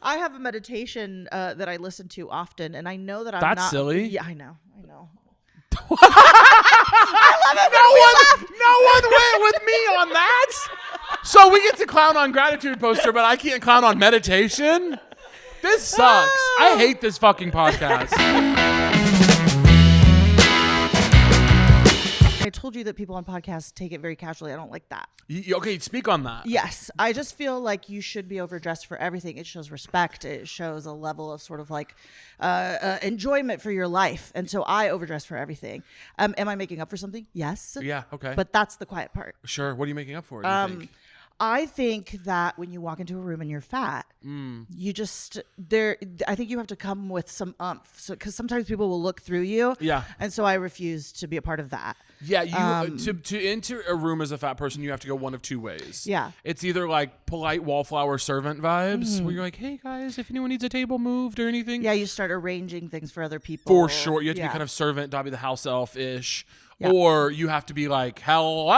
I have a meditation that I listen to often, and I know that I'm That's not silly. Yeah, I know. No one went with me on that. So we get to clown on gratitude poster, but I can't clown on meditation. This sucks. I hate this fucking podcast. I told you that people on podcasts take it very casually. I don't like that. Okay, speak on that. Yes. I just feel like you should be overdressed for everything. It shows respect. It shows a level of sort of like enjoyment for your life. And so I overdress for everything. Am I making up for something? Yes. Yeah, okay. But that's the quiet part. Sure. What are you making up for, do you think? I think that when you walk into a room and you're fat, you just I think you have to come with some umph. So, because sometimes people will look through you. Yeah. And so I refuse to be a part of that. Yeah, you to enter a room as a fat person, you have to go one of two ways. Yeah. It's either like polite wallflower servant vibes, where you're like, hey guys, if anyone needs a table moved or anything. Yeah, you start arranging things for other people. For sure. You have to be kind of servant, Dobby the house elf-ish. Yeah. Or you have to be like, hello.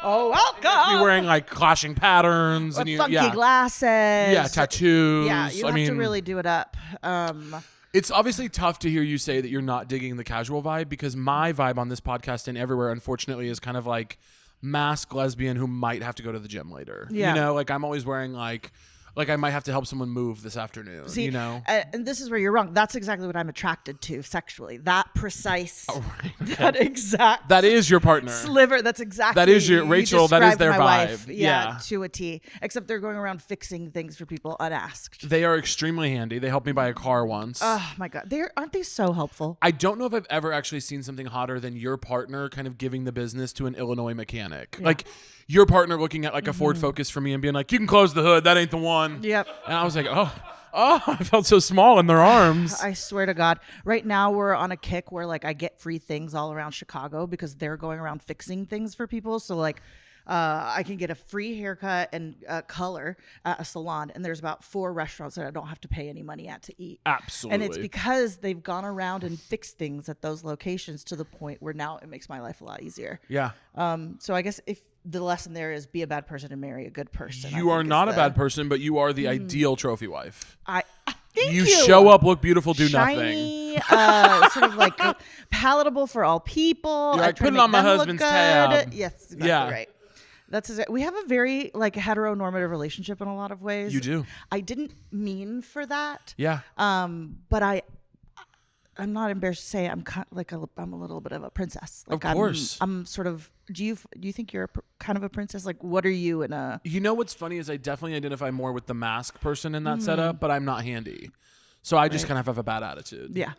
Oh, welcome. Be wearing like clashing patterns and funky glasses. Yeah, tattoos. Yeah, you have to really do it up. It's obviously tough to hear you say that you're not digging the casual vibe, because my vibe on this podcast and everywhere, unfortunately, is kind of like masked lesbian who might have to go to the gym later. Yeah. You know, like I'm always wearing like I might have to help someone move this afternoon. See, you know? And this is where you're wrong. That's exactly what I'm attracted to sexually. That precise, Okay. that exact. That is your partner. Sliver. That's exactly. That is your Rachel. That is their my vibe. Wife. Yeah, to a T. Except they're going around fixing things for people unasked. They are extremely handy. They helped me buy a car once. Oh my God, aren't they so helpful? I don't know if I've ever actually seen something hotter than your partner kind of giving the business to an Illinois mechanic. Yeah. Like your partner looking at like a Ford Focus for me and being like, you can close the hood. That ain't the one. Yep. And I was like, oh, I felt so small in their arms. I swear to God. Right now we're on a kick where like I get free things all around Chicago because they're going around fixing things for people. So like I can get a free haircut and color at a salon, and there's about 4 restaurants that I don't have to pay any money at to eat. Absolutely. And it's because they've gone around and fixed things at those locations to the point where now it makes my life a lot easier. Yeah. So I guess if the lesson there is be a bad person and marry a good person. You are not a bad person, but you are the ideal trophy wife. Thank you. You show up, look beautiful, do Shiny, nothing. sort of like palatable for all people. You're like, put it on my husband's tab. Yes, exactly right. That's exactly. We have a very like heteronormative relationship in a lot of ways. You do. I didn't mean for that. Yeah. But I'm not embarrassed to say I'm I'm a little bit of a princess. Like, of course. I'm sort of. Do you think you're kind of a princess? Like, what are you in a? You know what's funny is I definitely identify more with the mask person in that setup, but I'm not handy. So I just kind of have a bad attitude. Yeah.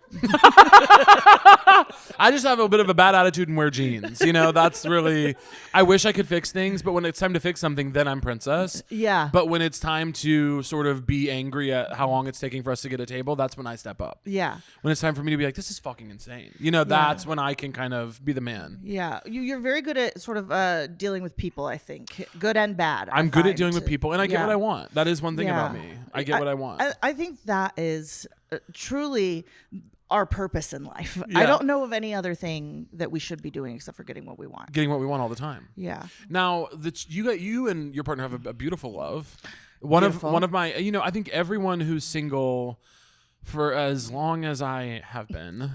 I just have a bit of a bad attitude and wear jeans. You know, that's really, I wish I could fix things, but when it's time to fix something, then I'm princess. Yeah. But when it's time to sort of be angry at how long it's taking for us to get a table, that's when I step up. Yeah. When it's time for me to be like, this is fucking insane. You know, that's when I can kind of be the man. Yeah. You're very good at sort of dealing with people, I think. Good and bad. I'm good at dealing with people, and I get what I want. That is one thing about me. I get what I want. I think that is truly our purpose in life. Yeah. I don't know of any other thing that we should be doing except for getting what we want. Getting what we want all the time. Yeah. Now that you and your partner have a beautiful love. One of my, you know, I think everyone who's single for as long as I have been,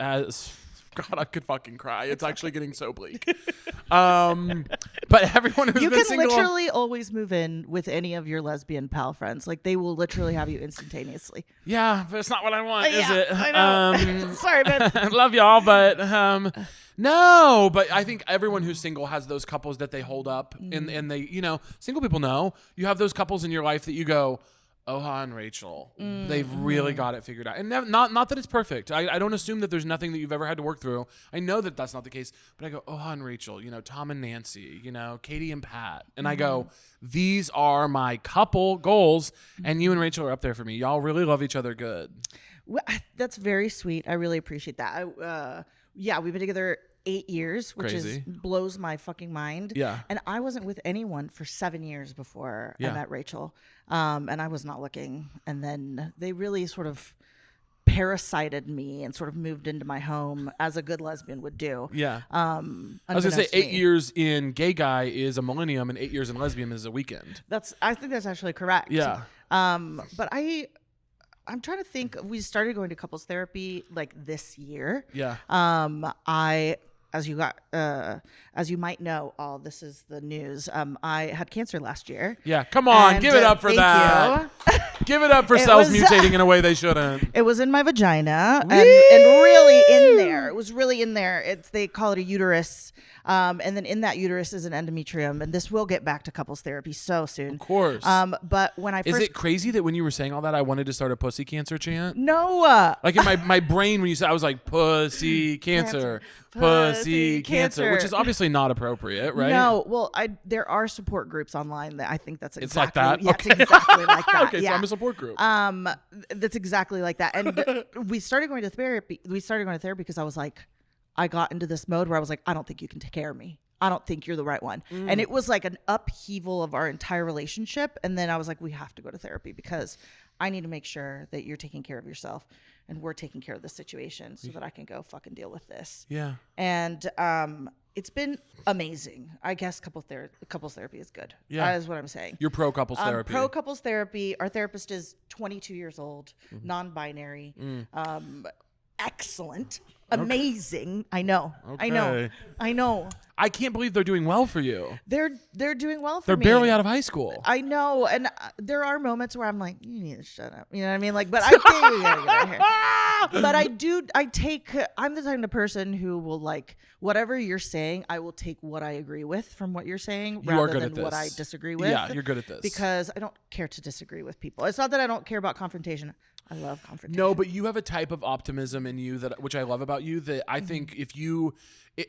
as God, I could fucking cry. It's actually getting so bleak. But everyone who's been single, you can literally always move in with any of your lesbian pal friends. Like they will literally have you instantaneously. Yeah, but it's not what I want, is it? I know. Sorry, man. I love y'all, but no. But I think everyone who's single has those couples that they hold up, and they, you know, single people know you have those couples in your life that you go, Hoja and Rachel, they've really got it figured out. And not that it's perfect. I don't assume that there's nothing that you've ever had to work through. I know that that's not the case. But I go, Hoja and Rachel, you know, Tom and Nancy, you know, Katie and Pat. And I go, these are my couple goals. And you and Rachel are up there for me. Y'all really love each other good. Well, that's very sweet. I really appreciate that. We've been together 8 years, which blows my fucking mind. Yeah. And I wasn't with anyone for 7 years before I met Rachel. And I was not looking. And then they really sort of parasited me and sort of moved into my home as a good lesbian would do. Yeah. I was going to say 8 years in gay guy is a millennium and 8 years in lesbian is a weekend. I think that's actually correct. Yeah. But I'm trying to think. We started going to couples therapy like this year. Yeah. As you might know, this is the news. I had cancer last year. Yeah. Come on, And, give it up for thank that. you. Give it up for It cells was- mutating in a way they shouldn't. It was in my vagina and really in there. It was really in there. They call it a uterus. And then in that uterus is an endometrium. And this will get back to couples therapy so soon. Of course. But when I Is first... it crazy that when you were saying all that, I wanted to start a pussy cancer chant? No. Like in my brain, when you said, I was like, pussy cancer, pussy cancer, which is obviously not appropriate, right? No. Well, there are support groups online that I think that's exactly... It's like that? Yeah, Okay. it's exactly like that. Okay, so I'm a support group. That's exactly like that. And we started going to therapy. Because I was like, I got into this mode where I was like, I don't think you can take care of me. I don't think you're the right one. And it was like an upheaval of our entire relationship. And then I was like, we have to go to therapy because I need to make sure that you're taking care of yourself and we're taking care of the situation so that I can go fucking deal with this. Yeah. And it's been amazing. I guess couples therapy is good. Yeah. That is what I'm saying. You're pro couples therapy. Pro couples therapy. Our therapist is 22 years old, non-binary, excellent, amazing. I know. I can't believe they're doing well for you. They're doing well for They're me. barely out of high school. I know, and there are moments where I'm like, you need to shut up. You know what I mean? Like, but I think we gotta get out of here. But I'm the type of person who will like whatever you're saying. I will take what I agree with from what you're saying You are rather good than at this. what I disagree with. Yeah, you're good at this. Because I don't care to disagree with people. It's not that I don't care about confrontation. I love confrontation. No, but you have a type of optimism in you which I love about you, that I think if you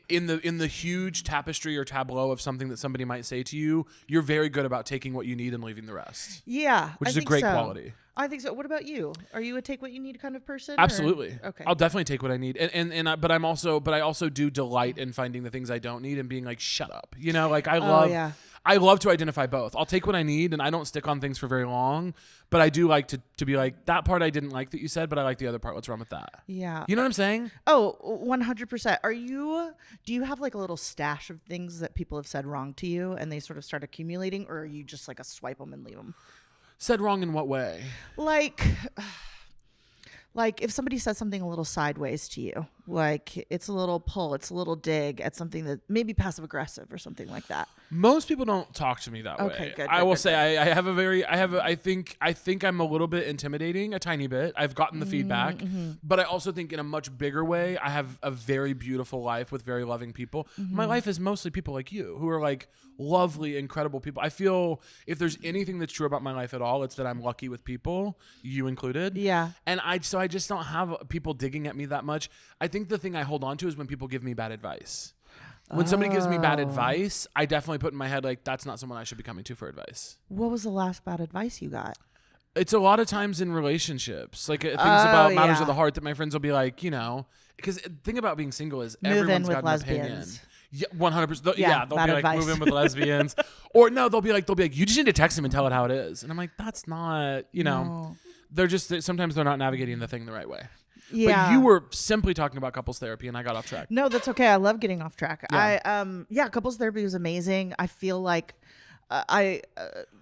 in the huge tapestry or tableau of something that somebody might say to you, you're very good about taking what you need and leaving the rest. Yeah, Which I is a think great so. quality. I think so. What about you? Are you a take what you need kind of person? Or? Absolutely. Okay. I'll definitely take what I need. But I also do delight in finding the things I don't need and being like, shut up. You know, like I love to identify both. I'll take what I need and I don't stick on things for very long, but I do like to be like, that part I didn't like that you said, but I like the other part. What's wrong with that? Yeah. You know what I'm saying? Oh, 100%. Do you have like a little stash of things that people have said wrong to you and they sort of start accumulating, or are you just like a swipe them and leave them? Said wrong in what way? Like if somebody says something a little sideways to you, like it's a little pull, it's a little dig at something that maybe passive aggressive or something like that. Most people don't talk to me that way. Okay, good. I will say I think I'm a little bit intimidating, a tiny bit. I've gotten the feedback, but I also think in a much bigger way, I have a very beautiful life with very loving people. My life is mostly people like you who are like lovely, incredible people. I feel if there's anything that's true about my life at all, it's that I'm lucky with people, you included. Yeah. And I just don't have people digging at me that much. I think the thing I hold on to is when people give me bad advice. When somebody gives me bad advice, I definitely put in my head, like, that's not someone I should be coming to for advice. What was the last bad advice you got? It's a lot of times in relationships, like things about matters of yeah. the heart that my friends will be like, you know, because the thing about being single is Move in everyone's with got lesbians. an opinion. Yeah, 100%. Yeah, They'll bad be like, advice. move in with lesbians. Or no, they'll be like, you just need to text them and tell it how it is. And I'm like, that's not, you know, No. they're just, sometimes they're not navigating the thing the right way. Yeah. But you were simply talking about couples therapy and I got off track. No, that's okay. I love getting off track. Yeah. Couples therapy was amazing. I feel like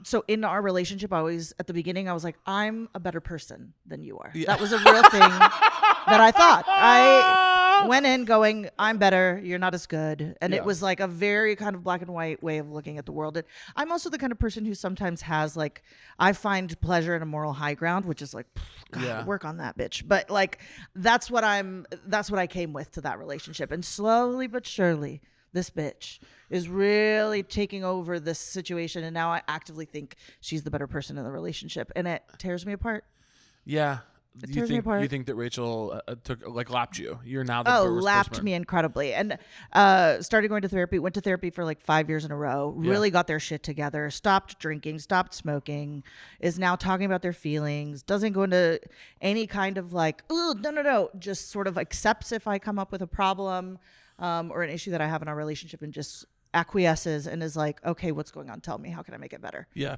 so in our relationship, at the beginning, I was like, I'm a better person than you are. Yeah. That was a real thing that I thought. I went in going, I'm better. You're not as good. And it was like a very kind of black and white way of looking at the world. And I'm also the kind of person who sometimes has like, I find pleasure in a moral high ground, which is like, God, work on that bitch. But like, that's what I came with to that relationship. And slowly but surely, this bitch is really taking over this situation. And now I actively think she's the better person in the relationship. And it tears me apart. Yeah. It tears me apart. You think that Rachel lapped you? You're now the worst lapped person. me incredibly. And started going to therapy, went to therapy for like 5 years in a row, really got their shit together, stopped drinking, stopped smoking, is now talking about their feelings, doesn't go into any kind of like, oh, no, just sort of accepts if I come up with a problem or an issue that I have in our relationship and just acquiesces and is like, okay, what's going on? Tell me, how can I make it better? Yeah.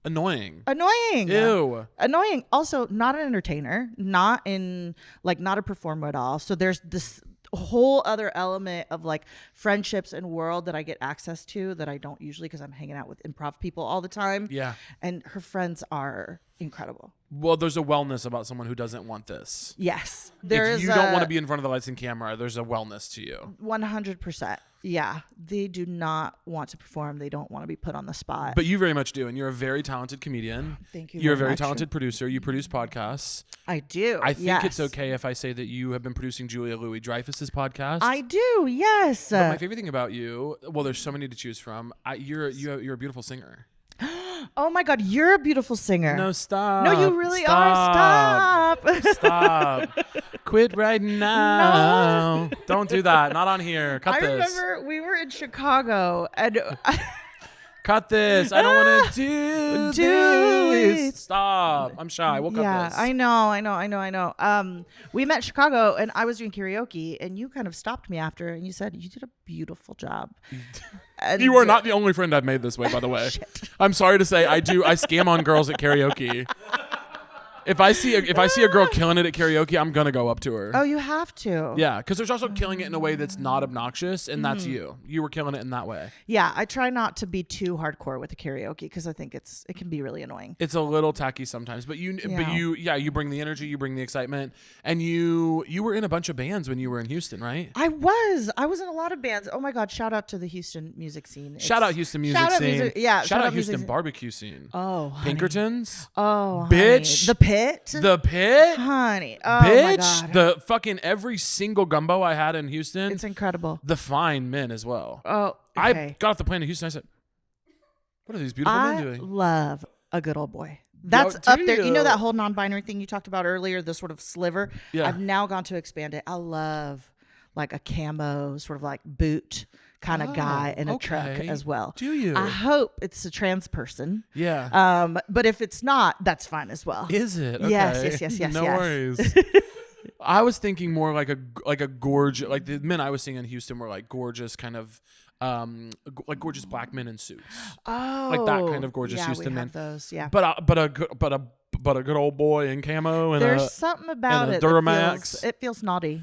Annoying. Ew. Annoying. Also, not an entertainer, not a performer at all. So there's this whole other element of like friendships and world that I get access to that I don't usually, because I'm hanging out with improv people all the time. Yeah. And her friends are incredible. Well, there's a wellness about someone who doesn't want this. Yes. If you don't want to be in front of the lights and camera, there's a wellness to you. 100%. Yeah. They do not want to perform. They don't want to be put on the spot. But you very much do. And you're a very talented comedian. Thank you. You're a very very much. talented producer. You produce podcasts. I do. I think yes. it's okay if I say that you have been producing Julia Louis-Dreyfus's podcast. I do. Yes. But my favorite thing about you, well, there's so many to choose from. You're a beautiful singer. Oh my God, you're a beautiful singer. No, stop. No, you really are. Stop. Stop. Quit right now. No. Don't do that. Not on here. Cut I this. remember we were in Chicago and Cut this. I don't want to do this. it. Stop. I'm shy. We'll cut this. I know. We met in Chicago and I was doing karaoke and you kind of stopped me after and you said, you did a beautiful job. And You are not the only friend I've made this way, by the way. I'm sorry to say, I scam on girls at karaoke. If I see a girl killing it at karaoke, I'm gonna go up to her. Oh, you have to. Yeah, because there's also killing it in a way that's not obnoxious, and that's you. You were killing it in that way. Yeah, I try not to be too hardcore with the karaoke because I think it can be really annoying. It's a little tacky sometimes, but you bring the energy, you bring the excitement, and you were in a bunch of bands when you were in Houston, right? I was in a lot of bands. Oh my God! Shout out to the Houston music scene. Shout out Houston music shout out scene. music- yeah, Shout out music Houston scene. barbecue scene. Oh, honey. Pinkertons. Oh, Bitch. honey. The pit, The honey. Oh bitch. my God. The fucking every single gumbo I had in Houston. It's incredible. The fine men as well. Oh, I okay. got off the plane in Houston. I said, "What are these beautiful men I doing?" love a good old boy. That's do up there. You know you? that whole non-binary thing you talked about earlier, the sort of sliver? Yeah. I've now gone to expand it. I love like a camo, sort of like boot kind of guy in a truck okay. as well. Do you? I hope it's a trans person. Yeah. But if it's not, that's fine as well. Is it? Okay. Yes. No yes. worries. I was thinking more like a gorgeous, like the men I was seeing in Houston were like gorgeous kind of like gorgeous black men in suits. Oh, Like that kind of gorgeous yeah, Houston we men. have those, yeah. But a good old boy in camo and There's something about and a it. Duramax. It feels naughty.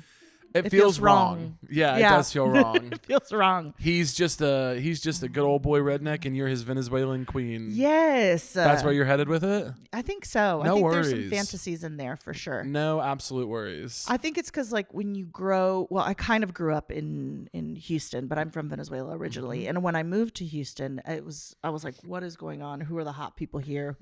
It feels wrong. Yeah, it does feel wrong. It feels wrong. He's just a good old boy redneck, and you're his Venezuelan queen. Yes. That's where you're headed with it? I think so. No I think there's some worries. fantasies in there for sure. No absolute worries. I think it's because like when you grow, well, I kind of grew up in Houston, but I'm from Venezuela originally. And when I moved to Houston, I was like, what is going on? Who are the hot people here?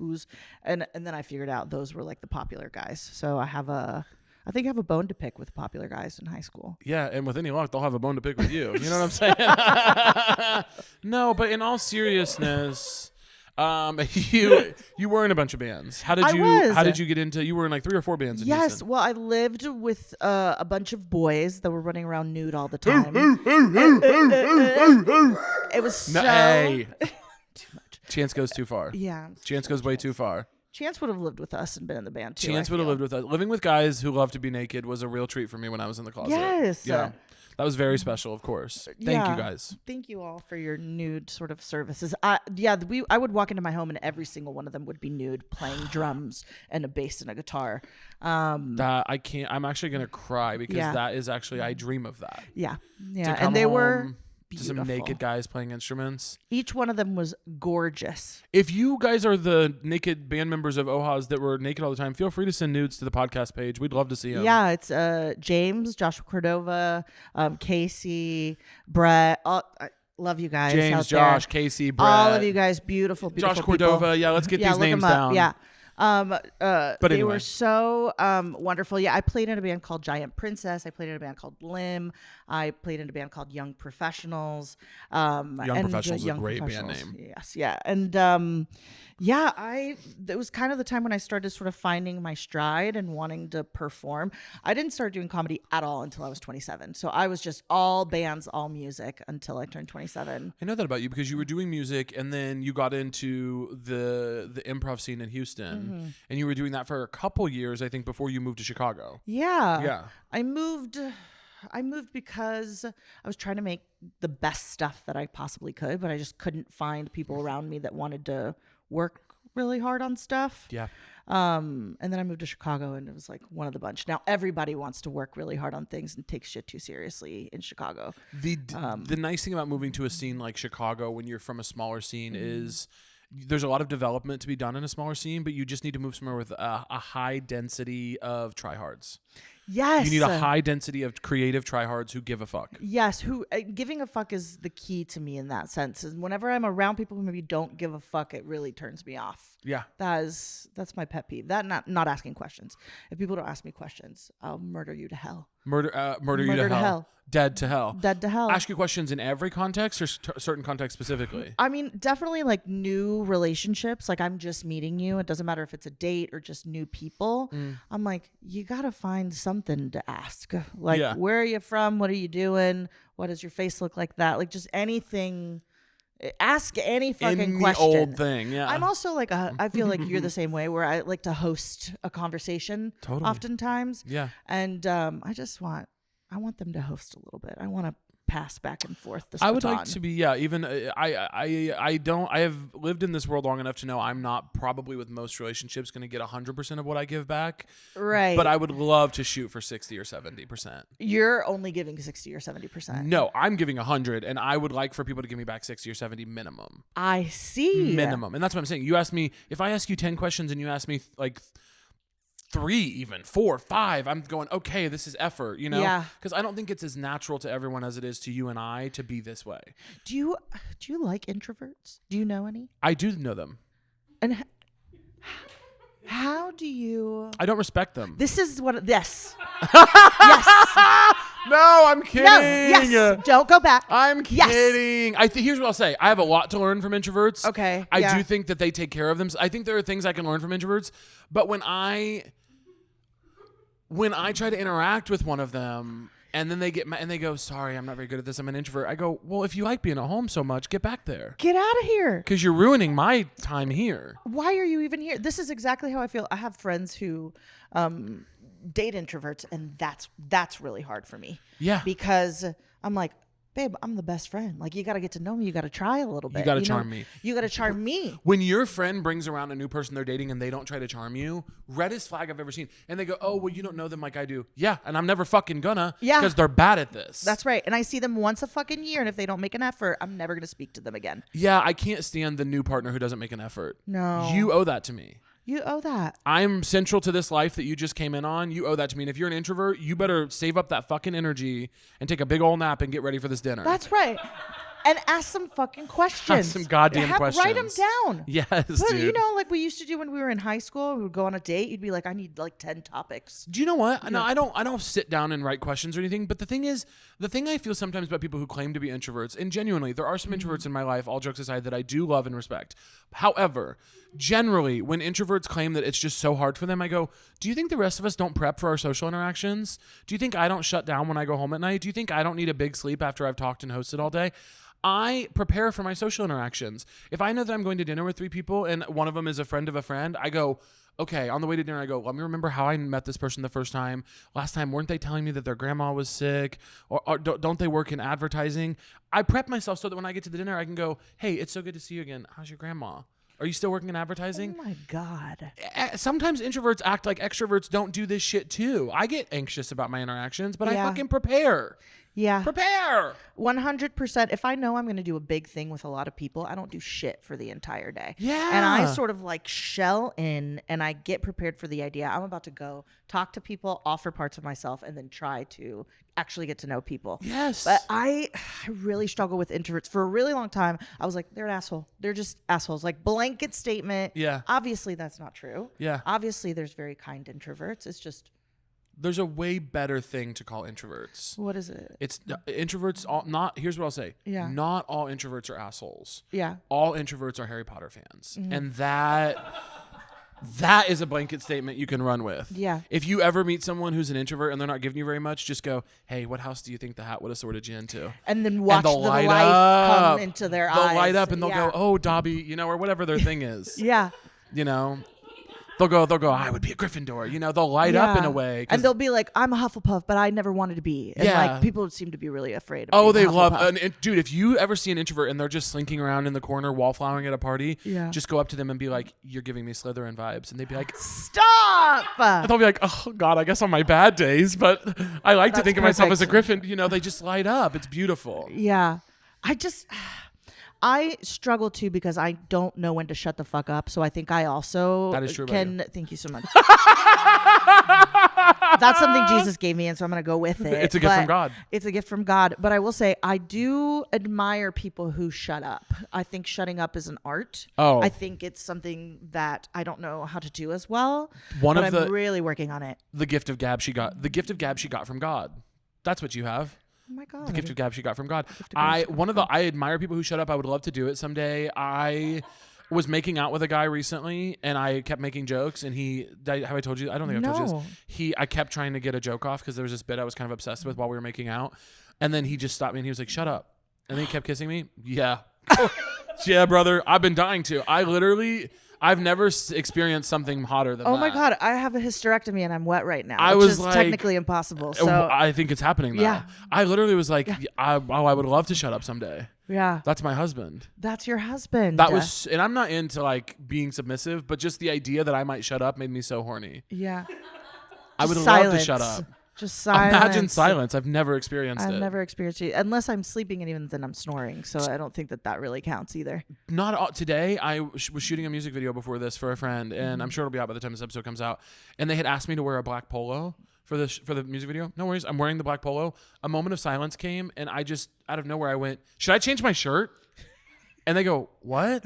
And then I figured out those were like the popular guys. So I think I have a bone to pick with popular guys in high school. Yeah, and with any luck, they'll have a bone to pick with you. You know what I'm saying? No, but in all seriousness, you were in a bunch of bands. How did you get into? You were in like 3 or 4 bands. In Yes, Houston. well, I lived with a bunch of boys that were running around nude all the time. It was so Hey. too much. Chance goes too far. Yeah, Chance goes way too far. Chance would have lived with us and been in the band too. Chance would have lived with us. Living with guys who love to be naked was a real treat for me when I was in the closet. Yes. Yeah. That was very special, of course. Thank you guys. Thank you all for your nude sort of services. I would walk into my home and every single one of them would be nude, playing drums and a bass and a guitar. That I can't. I'm actually gonna cry because Yeah. that is actually I dream of that. Yeah, To yeah, come and they were home to beautiful. some naked guys playing instruments. Each one of them was gorgeous. If you guys are the naked band members of Hojas that were naked all the time, feel free to send nudes to the podcast page. We'd love to see them. Yeah, it's James, Joshua Cordova, Casey, Brett. I love you guys. James, out Josh, there. Casey, Brett. All of you guys, beautiful Josh people. Cordova. Yeah, let's get these look names 'em up. down. Yeah. They anyway. were so wonderful. Yeah, I played in a band called Giant Princess. I played in a band called Lim. I played in a band called Young Professionals. Young Professionals is a great band name. Yes, yeah, and it was kind of the time when I started sort of finding my stride and wanting to perform. I didn't start doing comedy at all until I was 27. So I was just all bands, all music until I turned 27. I know that about you because you were doing music and then you got into the improv scene in Houston, and you were doing that for a couple years, I think, before you moved to Chicago. Yeah. Yeah. I moved because I was trying to make the best stuff that I possibly could, but I just couldn't find people around me that wanted to work really hard on stuff. Yeah. And then I moved to Chicago, and it was like one of the bunch. Now everybody wants to work really hard on things and take shit too seriously in Chicago. The nice thing about moving to a scene like Chicago when you're from a smaller scene is there's a lot of development to be done in a smaller scene, but you just need to move somewhere with a high density of tryhards. Yes. You need a high density of creative tryhards who give a fuck. Yes, who giving a fuck is the key to me in that sense. And whenever I'm around people who maybe don't give a fuck, it really turns me off. Yeah. That's my pet peeve. That not asking questions. If people don't ask me questions, I'll murder you to hell. Murder you to hell. Dead to hell. Dead to hell. Ask you questions in every context or certain context specifically? I mean, definitely like new relationships. Like I'm just meeting you. It doesn't matter if it's a date or just new people. I'm like, you got to find something to ask. Like, where are you from? What are you doing? What does your face look like that? Like just anything. Ask any fucking question. Old thing, yeah. I'm also like, I feel like you're the same way where I like to host a conversation oftentimes. Yeah. And I want them to host a little bit. I want to pass back and forth this I would baton. like to be even I have lived in this world long enough to know I'm not probably with most relationships going to get 100% of what I give back, right? But I would love to shoot for 60 or 70%. You're only giving 60 or 70%. No, I'm giving 100, and I would like for people to give me back 60 or 70 minimum. I see. Minimum. And that's what I'm saying. You ask me, if I ask you 10 questions and you ask me like 3, even 4, 5, I'm going, okay, this is effort, you know? Yeah. Because I don't think it's as natural to everyone as it is to you and I to be this way. Do you like introverts? Do you know any? I do know them. And how do you? I don't respect them. This is what. Yes. Yes. No, I'm kidding. No. Yes. Don't go back. I'm kidding. Yes. Here's what I'll say. I have a lot to learn from introverts. Okay. I do think that they take care of them. I think there are things I can learn from introverts, but when I try to interact with one of them and then they get mad and they go, sorry, I'm not very good at this. I'm an introvert. I go, well, if you like being at home so much, get back there. Get out of here. Because you're ruining my time here. Why are you even here? This is exactly how I feel. I have friends who date introverts, and that's really hard for me. Yeah. Because I'm like, babe, I'm the best friend. Like, you got to get to know me. You got to try a little bit. You got to charm me. You got to charm me. When your friend brings around a new person they're dating and they don't try to charm you, reddest flag I've ever seen. And they go, oh, well, you don't know them like I do. Yeah, and I'm never fucking gonna. Yeah. Because they're bad at this. That's right. And I see them once a fucking year, and if they don't make an effort, I'm never going to speak to them again. Yeah, I can't stand the new partner who doesn't make an effort. No. You owe that to me. You owe that. I'm central to this life that you just came in on. You owe that to me. And if you're an introvert, you better save up that fucking energy and take a big old nap and get ready for this dinner. That's right. And ask some fucking questions. Ask some goddamn questions. Write them down. Yes, but, dude. You know, like we used to do when we were in high school. We would go on a date. You'd be like, I need like 10 topics. Do you know what? Yeah. No, I don't sit down and write questions or anything. But the thing I feel sometimes about people who claim to be introverts, and genuinely, there are some introverts in my life, all jokes aside, that I do love and respect. However, generally, when introverts claim that it's just so hard for them, I go, do you think the rest of us don't prep for our social interactions? Do you think I don't shut down when I go home at night? Do you think I don't need a big sleep after I've talked and hosted all day? I prepare for my social interactions. If I know that I'm going to dinner with 3 people and one of them is a friend of a friend, I go, okay, on the way to dinner, I go, let me remember how I met this person the first time. Last time, weren't they telling me that their grandma was sick? Or don't they work in advertising? I prep myself so that when I get to the dinner, I can go, hey, it's so good to see you again. How's your grandma? Are you still working in advertising? Oh, my God. Sometimes introverts act like extroverts don't do this shit, too. I get anxious about my interactions, but I fucking prepare. Yeah. Prepare. 100%. If I know I'm going to do a big thing with a lot of people, I don't do shit for the entire day. Yeah. And I sort of like shell in and I get prepared for the idea. I'm about to go talk to people, offer parts of myself, and then try to actually get to know people. Yes. But I really struggle with introverts. For a really long time, I was like, they're an asshole. They're just assholes. Like, blanket statement. Yeah. Obviously, that's not true. Yeah. Obviously, there's very kind introverts. It's just... There's a way better thing to call introverts. What is it? It's introverts. Here's what I'll say. Yeah. Not all introverts are assholes. Yeah. All introverts are Harry Potter fans, Mm-hmm. and that is a blanket statement you can run with. Yeah. If you ever meet someone who's an introvert and they're not giving you very much, just go, "Hey, what house do you think the hat would have sorted you into?" And then watch the life come into their eyes. They'll light up and they'll go, "Oh, Dobby," or whatever their thing is. Yeah. they'll go, I would be a Gryffindor. You know, they'll light up in a way. And they'll be like, I'm a Hufflepuff, but I never wanted to be. And like people seem to be really afraid of Oh, they being a love Hufflepuff. and dude, if you ever see an introvert and they're just slinking around in the corner wallflowering at a party, just go up to them and be like, you're giving me Slytherin vibes. And they'd be like, Stop! and they'll be like, oh God, I guess on my bad days, but I like to think of myself as a Griffin. You know, they just light up. It's beautiful. Yeah. I struggle too because I don't know when to shut the fuck up. So I think I also That is true can. Thank you so much. That's something Jesus gave me, and so I'm going to go with it. It's a gift from God. It's a gift from God. But I will say, I do admire people who shut up. I think shutting up is an art. Oh. I think it's something that I don't know how to do as well. I'm really working on it. The gift of gab she got from God. That's what you have. Oh my God. The gift of gab she got from God. I admire people who shut up. I would love to do it someday. I was making out with a guy recently and I kept making jokes and have I told you? I don't think I've told you this. I kept trying to get a joke off because there was this bit I was kind of obsessed with while we were making out. And then he just stopped me and he was like, shut up. And then he kept kissing me. Yeah. Yeah, brother. I've been dying to. I've never experienced something hotter than that. Oh my God, I have a hysterectomy and I'm wet right now. I which was is like, technically impossible. So I think it's happening now. Yeah. I literally was like, I would love to shut up someday. yeah, That's my husband. that's your husband. That was, and I'm not into like being submissive, but just the idea that I might shut up made me so horny. yeah. I would Just love to silence. shut up. Just silence. Imagine silence. I've never experienced it. I've never experienced it unless I'm sleeping, and even then I'm snoring. So I don't think that really counts either. Not all, today. I was shooting a music video before this for a friend, and I'm sure it'll be out by the time this episode comes out. And they had asked me to wear a black polo for the music video. No worries. I'm wearing the black polo. A moment of silence came, and I just out of nowhere I went, "Should I change my shirt?" And they go, "What?"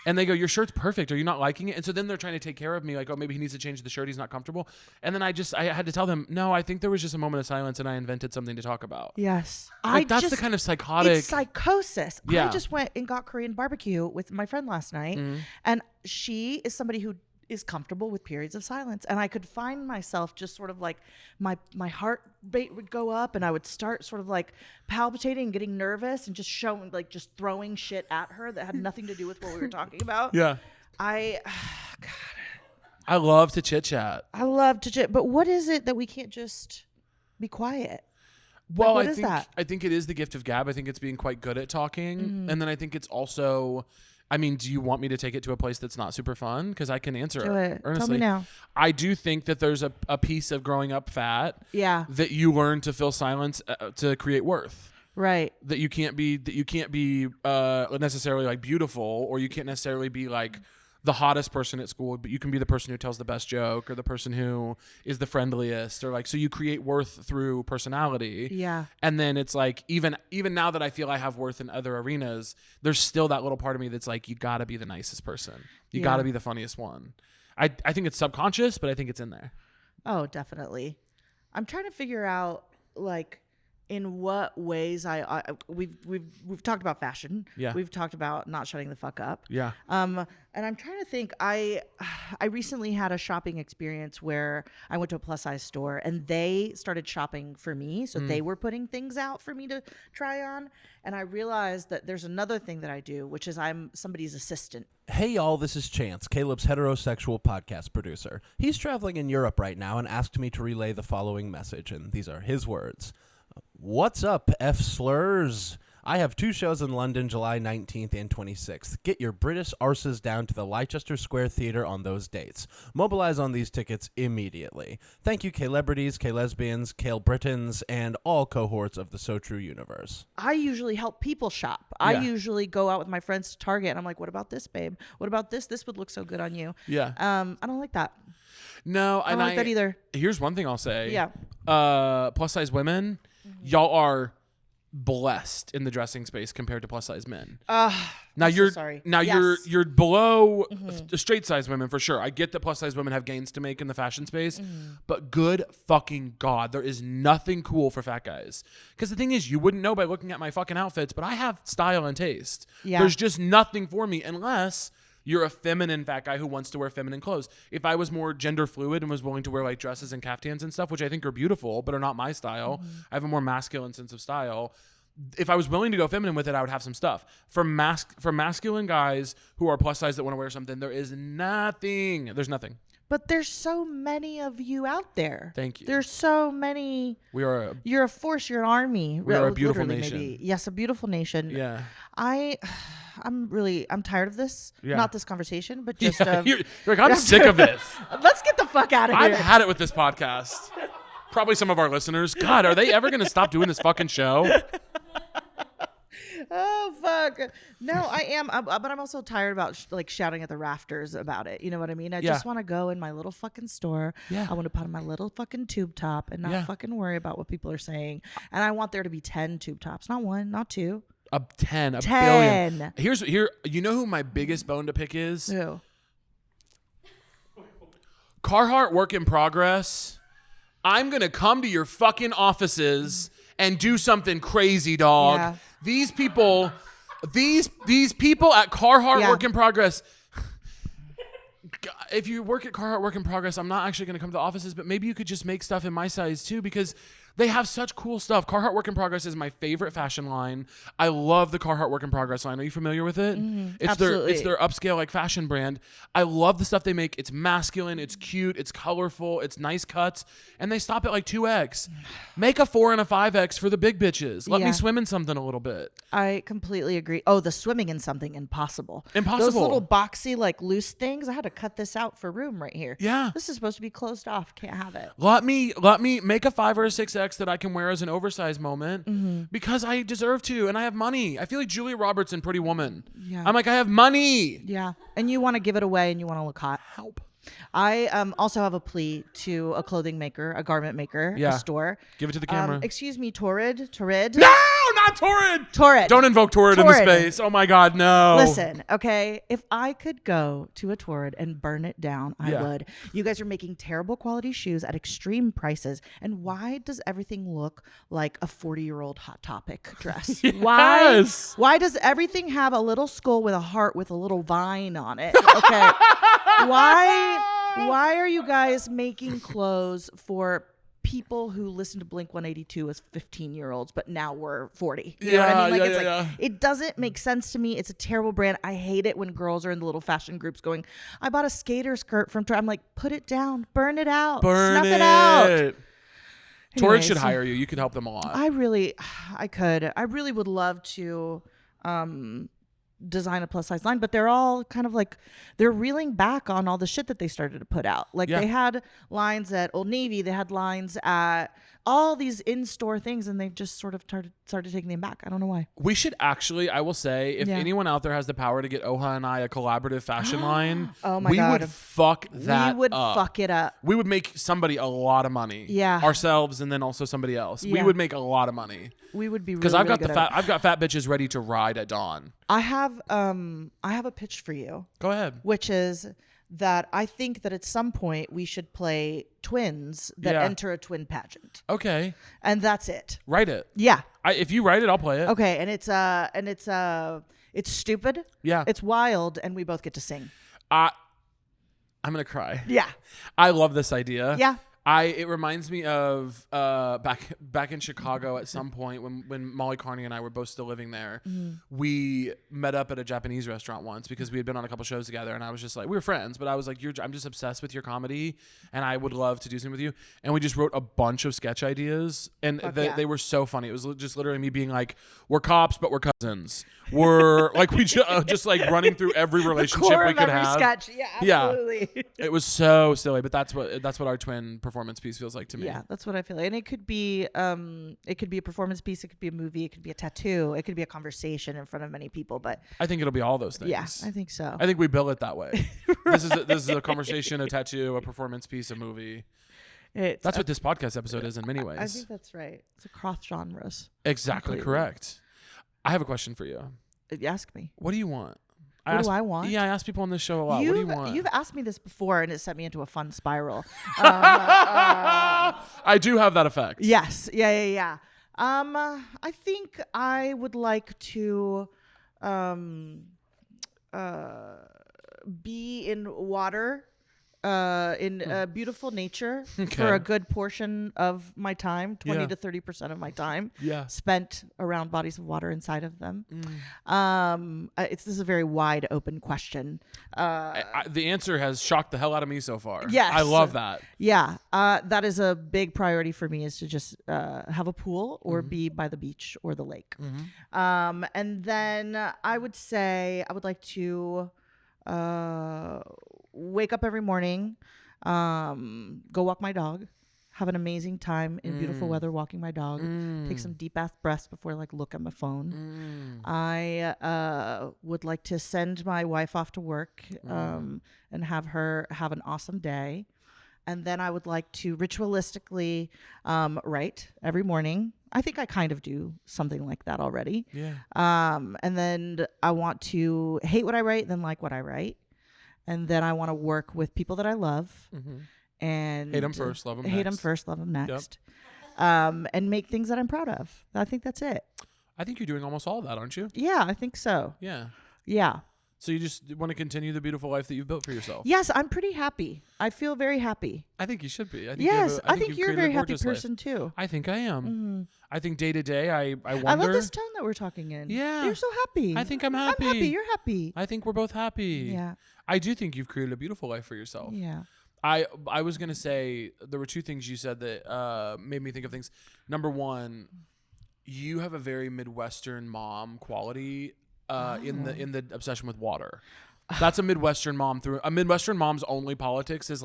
And they go, "Your shirt's perfect. Are you not liking it?" And so then they're trying to take care of me, like, "Oh, maybe he needs to change the shirt. He's not comfortable." And then I had to tell them, "No, I think there was just a moment of silence, and I invented something to talk about." Yes, Like, that's the kind of psychotic. It's psychosis. Yeah. I just went and got Korean barbecue with my friend last night, and she is somebody who is comfortable with periods of silence, and I could find myself just sort of like my heart rate would go up, and I would start sort of like palpitating and getting nervous, and just throwing shit at her that had nothing to do with what we were talking about. Yeah. God, I love to chit chat. I love to chit, but what is it that we can't just be quiet? Well, what is that? I think it is the gift of gab. I think it's being quite good at talking, and then I think it's also. I mean, do you want me to take it to a place that's not super fun? Because I can answer Do it. earnestly. Tell me now. I do think that there's a piece of growing up fat. Yeah. That you learn to fill silence to create worth. Right. That you can't be necessarily like beautiful, or you can't necessarily be like the hottest person at school, but you can be the person who tells the best joke, or the person who is the friendliest, or like, so you create worth through personality. Yeah. And then it's like, even now that I feel I have worth in other arenas, there's still that little part of me that's like, you gotta be the nicest person. You gotta be the funniest one. I think it's subconscious, but I think it's in there. Oh, definitely. I'm trying to figure out like in what ways we've talked about fashion. Yeah. We've talked about not shutting the fuck up. Yeah. And I'm trying to think. I recently had a shopping experience where I went to a plus size store and they started shopping for me. So they were putting things out for me to try on. And I realized that there's another thing that I do, which is I'm somebody's assistant. Hey y'all, this is Chance, Caleb's heterosexual podcast producer. He's traveling in Europe right now and asked me to relay the following message, and these are his words. What's up, F-slurs? I have 2 shows in London, July 19th and 26th. Get your British arses down to the Leicester Square Theatre on those dates. Mobilize on these tickets immediately. Thank you, K-lebrities, K-lesbians, K-Britons, and all cohorts of the So True universe. I usually help people shop. I usually go out with my friends to Target and I'm like, what about this, babe? What about this? This would look so good on you. Yeah. I don't like that. No, I don't like that either. Here's one thing I'll say. Yeah. Plus size women, y'all are blessed in the dressing space compared to plus size men. Now you're sorry. you're below straight size women for sure. I get that plus size women have gains to make in the fashion space, but good fucking God, there is nothing cool for fat guys. Because the thing is, you wouldn't know by looking at my fucking outfits, but I have style and taste. Yeah. There's just nothing for me unless you're a feminine fat guy who wants to wear feminine clothes. If I was more gender fluid and was willing to wear like dresses and caftans and stuff, which I think are beautiful, but are not my style, I have a more masculine sense of style. If I was willing to go feminine with it, I would have some stuff. For masculine guys who are plus size that want to wear something, there's nothing. But there's so many of you out there. Thank you. There's so many. You're a force. You're an army. We are a beautiful Literally, nation. Maybe. Yes, a beautiful nation. Yeah. I'm tired of this. Yeah. Not this conversation, but just. You're like, I'm sick of this. Let's get the fuck out of here. I've had it with this podcast. Probably some of our listeners. God, are they ever going to stop doing this fucking show? Oh fuck! No, I am, but I'm also tired about shouting at the rafters about it. You know what I mean? I just want to go in my little fucking store. Yeah. I want to put on my little fucking tube top and not fucking worry about what people are saying. And I want there to be 10 tube tops, not 1, not 2. A 10, a 10. billion. You know who my biggest bone to pick is? Who? Carhartt work in progress. I'm going to come to your fucking offices and do something crazy, dog. Yeah. These people at Carhartt work in progress. If you work at Carhartt work in progress, I'm not actually going to come to the offices, but maybe you could just make stuff in my size too, because they have such cool stuff. Carhartt Work in Progress is my favorite fashion line. I love the Carhartt Work in Progress line. Are you familiar with it? Absolutely. It's their upscale fashion brand. I love the stuff they make. It's masculine, it's cute, it's colorful, it's nice cuts, and they stop at 2X. Make a 4 and a 5X for the big bitches. Let me swim in something a little bit. I completely agree. Oh, the swimming in something impossible. Impossible. Those little boxy loose things. I had to cut this out for room right here. Yeah. This is supposed to be closed off. Can't have it. Let me make a 5 or a 6X that I can wear as an oversized moment because I deserve to, and I have money. I feel like Julia Roberts in Pretty Woman. Yeah. I'm like, I have money. Yeah. And you want to give it away and you want to look hot. Help. I also have a plea to a clothing maker, a garment maker, a store. Give it to the camera. Excuse me, Torrid. No, not Torrid. Torrid. Don't invoke Torrid in the space. Oh my God, no. Listen, okay, if I could go to a Torrid and burn it down, I would. You guys are making terrible quality shoes at extreme prices. And why does everything look like a 40-year-old Hot Topic dress? Yes. Why does everything have a little skull with a heart with a little vine on it? Okay. Why are you guys making clothes for people who listen to Blink 182 as 15-year-olds, but now we're 40? You know what I mean? It doesn't make sense to me. It's a terrible brand. I hate it when girls are in the little fashion groups going, I bought a skater skirt from I'm like, put it down, burn it out, snuff it out. Torrid should hire you. You could help them a lot. I could. I really would love to design a plus size line, but they're all kind of they're reeling back on all the shit that they started to put out. They had lines at Old Navy, they had lines at all these in-store things, and they've just sort of started taking them back. I don't know why. We should actually, I will say, if anyone out there has the power to get Oha and I a collaborative fashion line, oh my we God. would fuck that up. We would fuck it up. We would make somebody a lot of money. Yeah. Ourselves and then also somebody else. Yeah. We would make a lot of money. We would be really, because I've got really I've got fat bitches ready to ride at dawn. I have a pitch for you. Go ahead. Which is that I think that at some point we should play twins that enter a twin pageant. Okay. And that's it. Write it. Yeah. If you write it, I'll play it. Okay, and it's stupid. Yeah. It's wild, and we both get to sing. I'm gonna cry. Yeah. I love this idea. Yeah. It reminds me of back in Chicago at some point when Molly Carney and I were both still living there. We met up at a Japanese restaurant once because we had been on a couple shows together, and I was just like, we were friends, but I was like, I'm just obsessed with your comedy, and I would love to do something with you. And we just wrote a bunch of sketch ideas, and they were so funny. It was just literally me being like, we're cops, but we're cousins. We're we just running through every relationship we could have. Sketch. Yeah, absolutely. Yeah. It was so silly, but that's what our twin performance piece feels like to me. Yeah, that's what I feel like. And it could be a performance piece, it could be a movie, it could be a tattoo, it could be a conversation in front of many people, but I think it'll be all those things. Yeah, I think so. I think we bill it that way. Right. This is a conversation, a tattoo, a performance piece, a movie. That's what this podcast episode is in many ways. I think that's right. It's across genres. Exactly correct. I have a question for you. Ask me. What do you want? What do I want? Yeah, I ask people on this show a lot. What do you want? You've asked me this before, and it sent me into a fun spiral. I do have that effect. Yes. Yeah. I think I would like to be in water in beautiful nature Okay. for a good portion of my time, 20 Yeah. to 30% of my time Yeah. spent around bodies of water inside of them. This is a very wide open question. The answer has shocked the hell out of me so far. Yes. I love that. Yeah, that is a big priority for me, is to just have a pool or be by the beach or the lake. And then I would say I would like to wake up every morning, go walk my dog, have an amazing time in beautiful weather walking my dog, take some deep ass breaths before look at my phone. I would like to send my wife off to work and have her have an awesome day. And then I would like to ritualistically write every morning. I think I kind of do something like that already. Yeah. And then I want to hate what I write, then like what I write. And then I want to work with people that I love. And Hate them first, love them next. Hate them first, love them next. And make things that I'm proud of. I think that's it. I think you're doing almost all of that, aren't you? Yeah, I think so. Yeah. Yeah. So you just want to continue the beautiful life that you've built for yourself? Yes, I'm pretty happy. I feel very happy. I think you should be. Yes, I think you've you're a created very happy gorgeous life. person too. I think I am. I think day to day, I wonder. I love this tone that we're talking in. Yeah. You're so happy. I think I'm happy. I'm happy. You're happy. I think we're both happy. Yeah. I do think you've created a beautiful life for yourself. Yeah. I was gonna say there were two things you said that made me think of things. Number one, you have a very Midwestern mom quality in the obsession with water. That's a Midwestern mom. Through a Midwestern mom's only politics is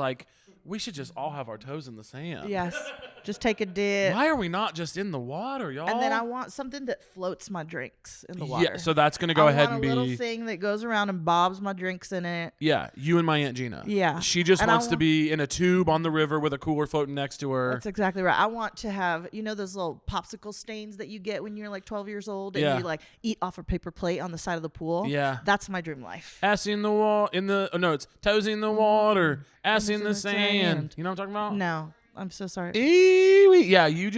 we should just all have our toes in the sand. Yes. Just take a dip. Why are we not just in the water, y'all? And then I want something that floats my drinks in the water. Yeah, so that's gonna go ahead and be a little thing that goes around and bobs my drinks in it. Yeah, you and my Aunt Gina. Yeah. She just And wants to be in a tube on the river with a cooler floating next to her. That's exactly right. I want to have, those little popsicle stains that you get when you're 12 years old and Yeah. you eat off a paper plate on the side of the pool. Yeah. That's my dream life. Ass in the wall, it's toes in the water, ass in the sand. You know what I'm talking about? No, I'm so sorry. Yeah, you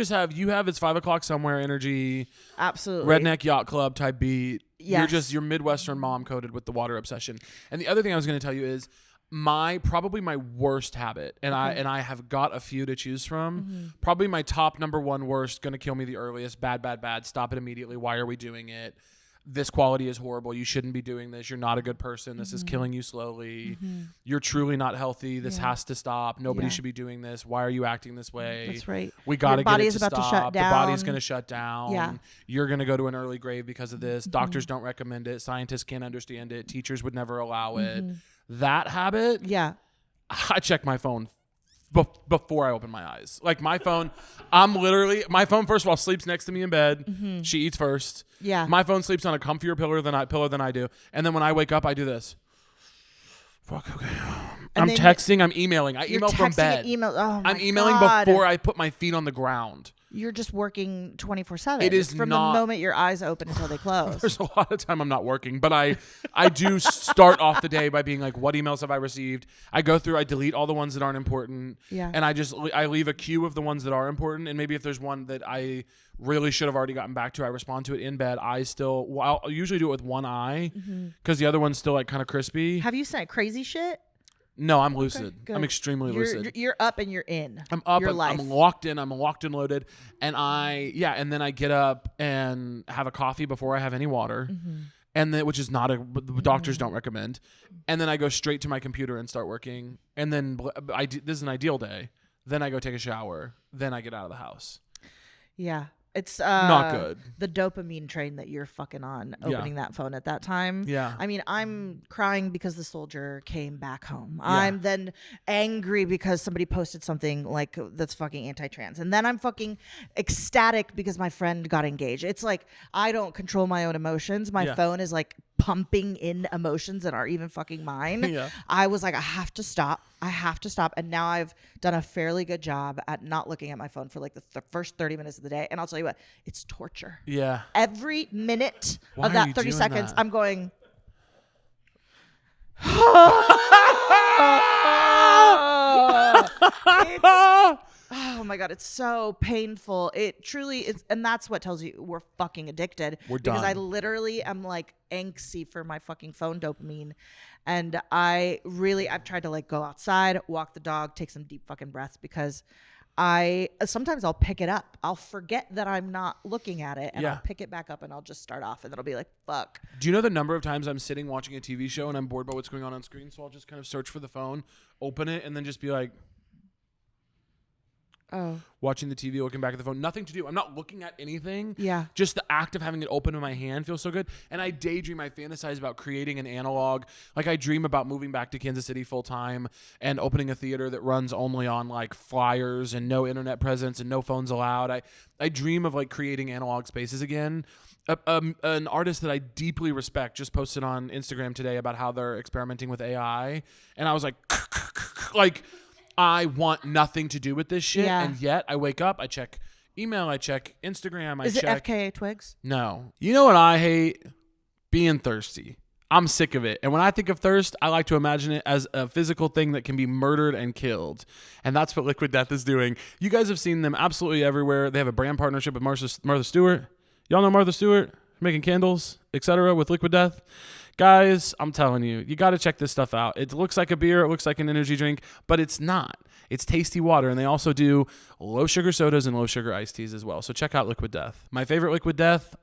have it's 5 o'clock somewhere energy, Absolutely. redneck yacht club type beat. Yes. You're Midwestern mom coded with the water obsession. And the other thing I was going to tell you is probably my worst habit, and I have got a few to choose from. Probably my top number one worst, going to kill me the earliest, bad, stop it immediately. Why are we doing it? This quality is horrible. You shouldn't be doing this. You're not a good person. This is killing you slowly. You're truly not healthy. This has to stop. Nobody should be doing this. Why are you acting this way? That's right. We got to Your get body it is to about to stop. shut down. The body's going to shut down. Yeah. You're going to go to an early grave because of this. Doctors don't recommend it. Scientists can't understand it. Teachers would never allow it. That habit, Yeah. I check my phone before I open my eyes. My phone, my phone first of all sleeps next to me in bed. She eats first. Yeah. My phone sleeps on a comfier pillow than I do. And then when I wake up, I do this. Fuck, okay. I'm then texting, I'm emailing. I You're email from texting bed. and email. Oh my I'm emailing God. before I put my feet on the ground. You're just working 24/7. It is from not- the moment your eyes open until they close. There's a lot of time I'm not working, but I do start off the day by being what emails have I received? I go through, I delete all the ones that aren't important. Yeah. And I leave a queue of the ones that are important. And maybe if there's one that I really should have already gotten back to, I respond to it in bed. I'll usually do it with one eye because the other one's still kind of crispy. Have you sent crazy shit? No, I'm lucid. Good. I'm extremely lucid. You're up and you're in. I'm up. Your life. I'm locked in. I'm locked and loaded. And and then I get up and have a coffee before I have any water. And then, which is not doctors don't recommend. And then I go straight to my computer and start working. And then this is an ideal day. Then I go take a shower. Then I get out of the house. Yeah. It's Not good. The dopamine train that you're fucking on opening that phone at that time. Yeah. I mean, I'm crying because the soldier came back home. I'm then angry because somebody posted something that's fucking anti-trans. And then I'm fucking ecstatic because my friend got engaged. It's I don't control my own emotions. My phone is pumping in emotions that aren't even fucking mine. Yeah. I was I have to stop. And now I've done a fairly good job at not looking at my phone for the first 30 minutes of the day. And I'll tell you what, it's torture. Yeah. Every minute Why of are that you 30 doing seconds, that? I'm going, Oh my God, it's so painful. It truly is. And that's what tells you we're fucking addicted. We're because I done. literally am like angsty for my fucking phone dopamine. And I've tried to like go outside, walk the dog, take some deep fucking breaths because sometimes I'll pick it up. I'll forget that I'm not looking at it and Yeah. I'll pick it back up and I'll just start off and it'll be like, fuck. Do you know the number of times I'm sitting watching a TV show and I'm bored by what's going on screen? So I'll just kind of search for the phone, open it, and then just be like, Oh. watching the TV, looking back at the phone. Nothing to do. I'm not looking at anything. Yeah. Just the act of having it open in my hand feels so good. And I daydream, I fantasize about creating an analog. Like I dream about moving back to Kansas City full time and opening a theater that runs only on like flyers and no internet presence and no phones allowed. I dream of like creating analog spaces again. An artist that I deeply respect just posted on Instagram today about how they're experimenting with AI. And I was like, I want nothing to do with this shit. Yeah. And yet I wake up, I check email, I check Instagram, Is it FKA Twigs? No. You know what I hate? Being thirsty. I'm sick of it. And when I think of thirst, I like to imagine it as a physical thing that can be murdered and killed. And that's what Liquid Death is doing. You guys have seen them absolutely everywhere. They have a brand partnership with Martha Stewart. Y'all know Martha Stewart? Making candles, etc. with Liquid Death. Guys, I'm telling you, you got to check this stuff out. It looks like a beer. It looks like an energy drink, but it's not. It's tasty water, and they also do low sugar sodas and low sugar iced teas as well. So check out Liquid Death. My favorite Liquid Death,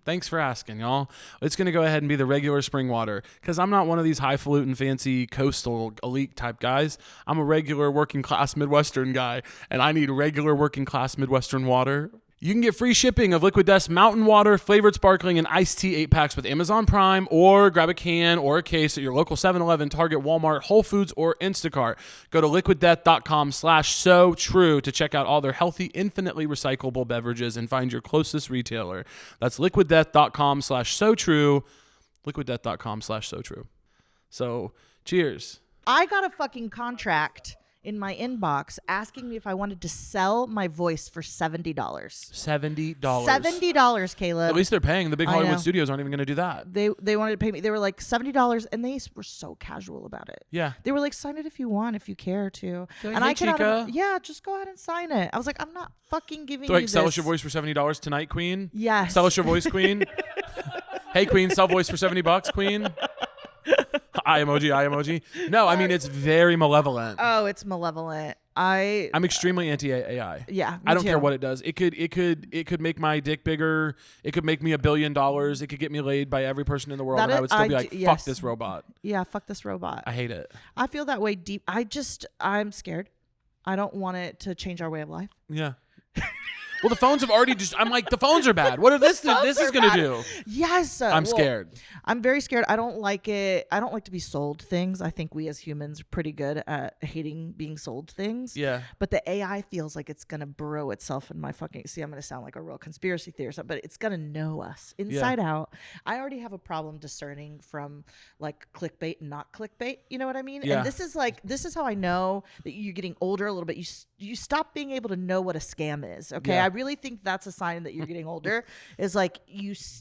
thanks for asking, y'all. It's going to go ahead and be the regular spring water because I'm not one of these highfalutin, fancy, coastal, elite type guys. I'm a regular working class Midwestern guy, and I need regular working class Midwestern water. You can get free shipping of Liquid Death's mountain water, flavored sparkling, and iced tea 8-packs with Amazon Prime, or grab a can or a case at your local 7-Eleven, Target, Walmart, Whole Foods, or Instacart. Go to liquiddeath.com/so-true to check out all their healthy, infinitely recyclable beverages and find your closest retailer. That's liquiddeath.com/so-true, liquiddeath.com/so-true. So, cheers. I got a fucking contract in my inbox asking me if I wanted to sell my voice for $70. $70. $70, Caleb. At least they're paying. The big I Hollywood know. studios aren't even going to do that. They wanted to pay me. They were like $70, and they were so casual about it. Yeah. They were like, sign it if you want, if you care to. They're like, And "Hey, I could have, Chica." yeah, just go ahead and sign it. I was like, I'm not fucking giving They're you like, sell us this. your voice for $70 tonight, Queen. Yes. Sell us your voice, Queen. Hey, Queen, sell voice for $70, Queen. Eye emoji. No, I mean, it's very malevolent. Oh, it's malevolent. I'm extremely anti-AI. Yeah, I don't me care too. what it does. It could make my dick bigger. It could make me $1 billion. It could get me laid by every person in the world, That and I is- would still I be like, do- fuck yes. this robot. Yeah, fuck this robot. I hate it. I feel that way deep. I'm scared. I don't want it to change our way of life. Yeah. Well, the phones have already I'm like, the phones are bad. What are this is going to do? Yes. I'm scared. I'm very scared. I don't like it. I don't like to be sold things. I think we as humans are pretty good at hating being sold things. Yeah. But the AI feels like it's going to burrow itself in my fucking... See, I'm going to sound like a real conspiracy theorist, but it's going to know us inside out. I already have a problem discerning from like clickbait and not clickbait. You know what I mean? Yeah. And this is how I know that you're getting older a little bit. You stop being able to know what a scam is. Okay. Yeah. I really think that's a sign that you're getting older is like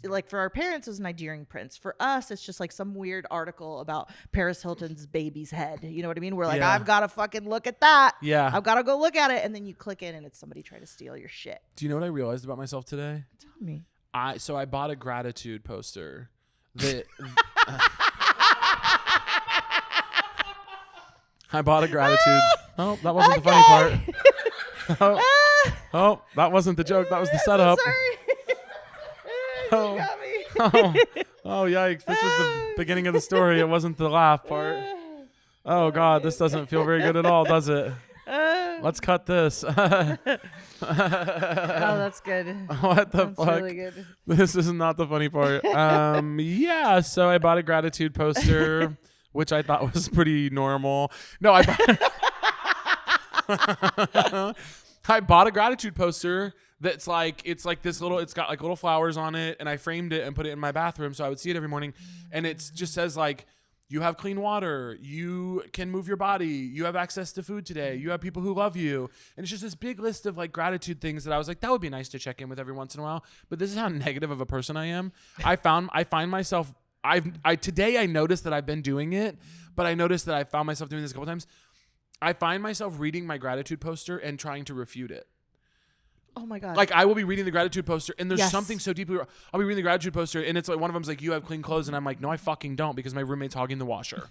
like for our parents it was Nigerian prince. For us, it's just like some weird article about Paris Hilton's baby's head. You know what I mean? We're like, Yeah. I've got to fucking look at that. Yeah. I've got to go look at it. And then you click in and it's somebody trying to steal your shit. Do you know what I realized about myself today? Tell me. I bought a gratitude poster that I bought a gratitude. Oh, that wasn't the funny part. Oh, that wasn't the joke. That was the setup. Sorry. Oh. You got me. Oh, yikes. This was the beginning of the story. It wasn't the laugh part. Oh, God. This doesn't feel very good at all, does it? Let's cut this. Oh, that's good. What the That's fuck? really good. This is not the funny part. Yeah, so I bought a gratitude poster, which I thought was pretty normal. No, I bought a gratitude poster that's like, it's like this little, it's got like little flowers on it, and I framed it and put it in my bathroom so I would see it every morning. And it just says like, you have clean water, you can move your body, you have access to food today, you have people who love you. And it's just this big list of like gratitude things that I was like, that would be nice to check in with every once in a while. But this is how negative of a person I am. I find myself, today I noticed that I've been doing it, but I noticed that I found myself doing this a couple times. I find myself reading my gratitude poster and trying to refute it. Oh my God. Like I will be reading the gratitude poster and there's Yes. something so deeply. I'll be reading the gratitude poster and it's like one of them's like, you have clean clothes. And I'm like, no, I fucking don't because my roommate's hogging the washer.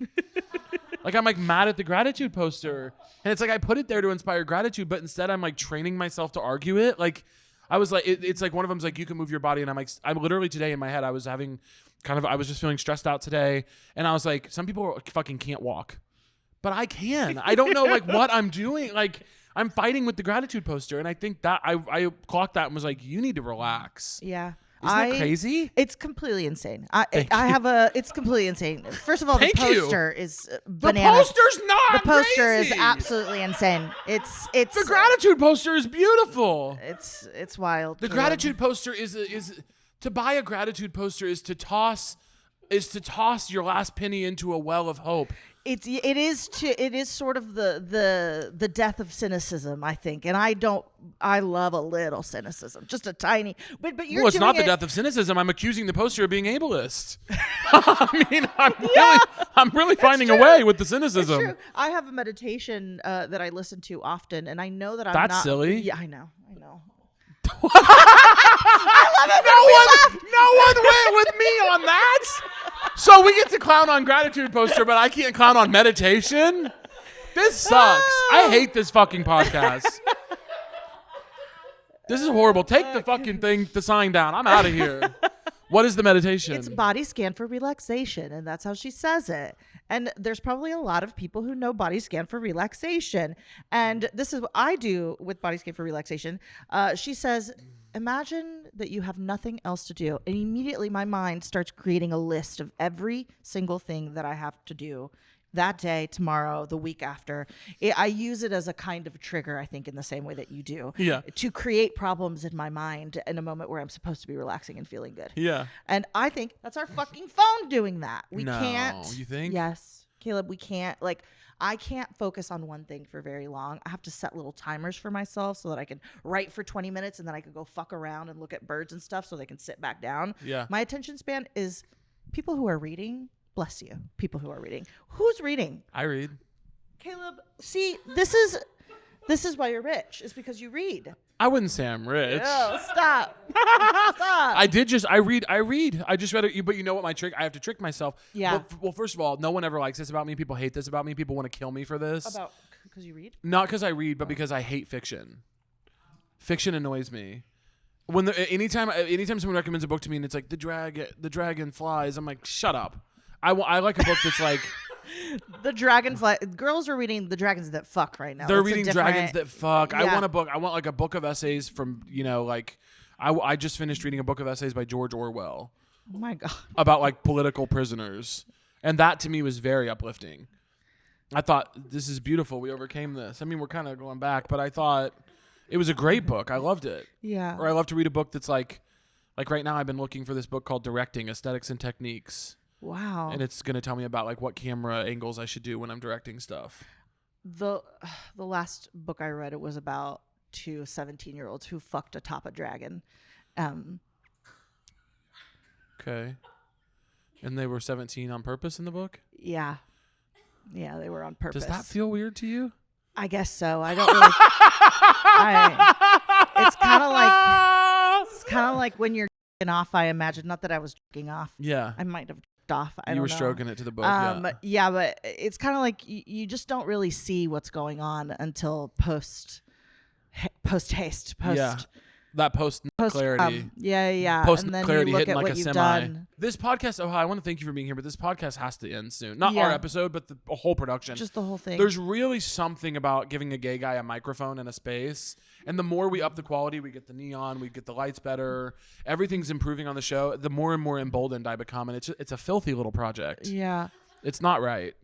Like I'm like mad at the gratitude poster. And it's like I put it there to inspire gratitude, but instead I'm like training myself to argue it. Like I was like, it's like one of them's like, you can move your body. And I'm like, I'm literally today in my head, I was having I was just feeling stressed out today. And I was like, some people fucking can't walk, but I can. I don't know like what I'm doing. Like I'm fighting with the gratitude poster. And I think that I clocked that and was like, you need to relax. Yeah. Isn't that crazy? It's completely insane. It's completely insane. First of all, Thank the you. poster is The bananas. poster's not The poster is crazy. absolutely insane. It's The gratitude poster is beautiful. It's wild. The gratitude poster is to buy a gratitude poster is to toss your last penny into a well of hope. It is sort of the death of cynicism, I think, and I love a little cynicism, just a tiny. But you're. Well, it's not doing the it- death of cynicism. I'm accusing the poster of being ableist. I mean, I'm really finding a true. way with the It's true. true. I have a meditation that I listen to often, and I know that I'm That's not silly. Yeah, I know. No one went with me on that. So we get to clown on gratitude poster, but I can't clown on meditation. This sucks. I hate this fucking podcast. This is horrible. Take the fucking the sign down. I'm out of here. What is the meditation? It's body scan for relaxation, and that's how she says it. And there's probably a lot of people who know body scan for relaxation. And this is what I do with body scan for relaxation. She says, imagine that you have nothing else to do. And immediately my mind starts creating a list of every single thing that I have to do that day, tomorrow, the week after. I use it as a kind of trigger, I think, in the same way that you do. Yeah. To create problems in my mind in a moment where I'm supposed to be relaxing and feeling good. Yeah. And I think that's our fucking phone doing that. We No, can't. you think? Yes. Caleb, we can't. Like, I can't focus on one thing for very long. I have to set little timers for myself so that I can write for 20 minutes and then I can go fuck around and look at birds and stuff so they can sit back down. Yeah. My attention span is people who are reading. Bless you. People who are reading. Who's reading? I read. Caleb, see, this is why you're rich. It's because you read. I wouldn't say I'm rich. Oh, stop. Stop. I read. I just read it. But you know what my trick? I have to trick myself. Yeah. Well, first of all, no one ever likes this about me. People hate this about me. People want to kill me for this. About because you read? Not because I read, but because I hate fiction. Fiction annoys me. When anytime someone recommends a book to me and it's like the dragon flies, I'm like, shut up. I like a book that's like The dragonfly girls are reading The Dragons That Fuck right now. they're That's a reading different- Dragons That Fuck. Yeah. I want a book. I want like a book of essays from like I just finished reading a book of essays by George Orwell Oh my god. about like political prisoners, and that to me was very uplifting. I thought this is beautiful. We overcame this. I mean, we're kind of going back, but I thought it was a great book. I loved it. Yeah. Or I love to read a book that's like right now I've been looking for this book called Directing: Aesthetics and Techniques. Wow. And it's going to tell me about like what camera angles I should do when I'm directing stuff. The last book I read, it was about two 17-year-olds who fucked atop a dragon. Okay. And they were 17 on purpose in the book? Yeah. Yeah, they were on purpose. Does that feel weird to you? I guess so. I don't really it's kind of like when you're jerking off, I imagine. Not that I was jerking off. Yeah. I might have jerked off. I You don't were know. stroking it to the book. Yeah, but it's kind of like you just don't really see what's going on until post haste. Yeah. That post clarity. Yeah. Post and then clarity you look hitting at like what a you've semi. done. This podcast, oh, I want to thank you for being here, but this podcast has to end soon. Not our Yeah. episode, but the whole production. Just the whole thing. There's really something about giving a gay guy a microphone and a space. And the more we up the quality, we get the neon, we get the lights better. Everything's improving on the show. The more and more emboldened I become. And it's a filthy little project. Yeah. It's not right.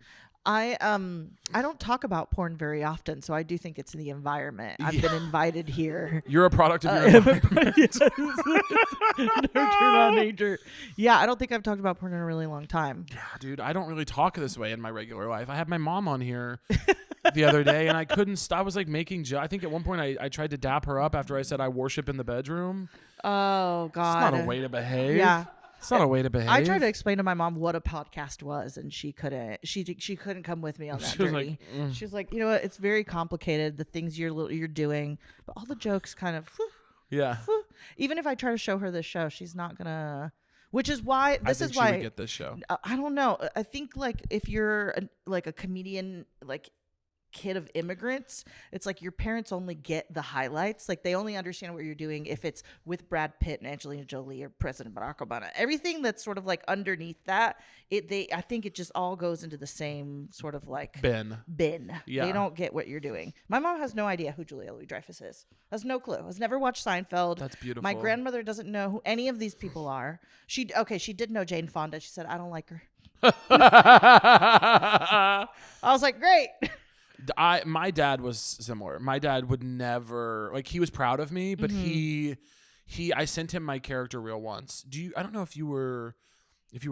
I don't talk about porn very often, so I do think it's in the environment. I've been invited here. You're a product of your environment. Nurture on nature. Yeah, I don't think I've talked about porn in a really long time. Yeah, dude, I don't really talk this way in my regular life. I had my mom on here the other day, and I couldn't stop. I was like making I think at one point I tried to dap her up after I said I worship in the bedroom. Oh God, It's not a way to behave. Yeah. It's not a way to behave. I tried to explain to my mom what a podcast was, and she couldn't. She couldn't come with me on that She was journey. like, She was like, you know what? It's very complicated. The things you're doing, but all the jokes kind of. Yeah. Even if I try to show her this show, she's not gonna. Which is why this is she why would get this show. I don't know. I think like if you're like a comedian, like kid of immigrants, it's like your parents only get the highlights. Like they only understand what you're doing if it's with Brad Pitt and Angelina Jolie or President Barack Obama. Everything that's sort of like underneath that, I think it just all goes into the same sort of like bin. Yeah. They don't get what you're doing. My mom has no idea who Julia Louis-Dreyfus is. Has no clue. Has never watched Seinfeld. That's beautiful. My grandmother doesn't know who any of these people are. She did know Jane Fonda. She said, I don't like her. I was like, great. My dad was similar. My dad would never, like, he was proud of me, but I sent him my character reel once. I don't know if you were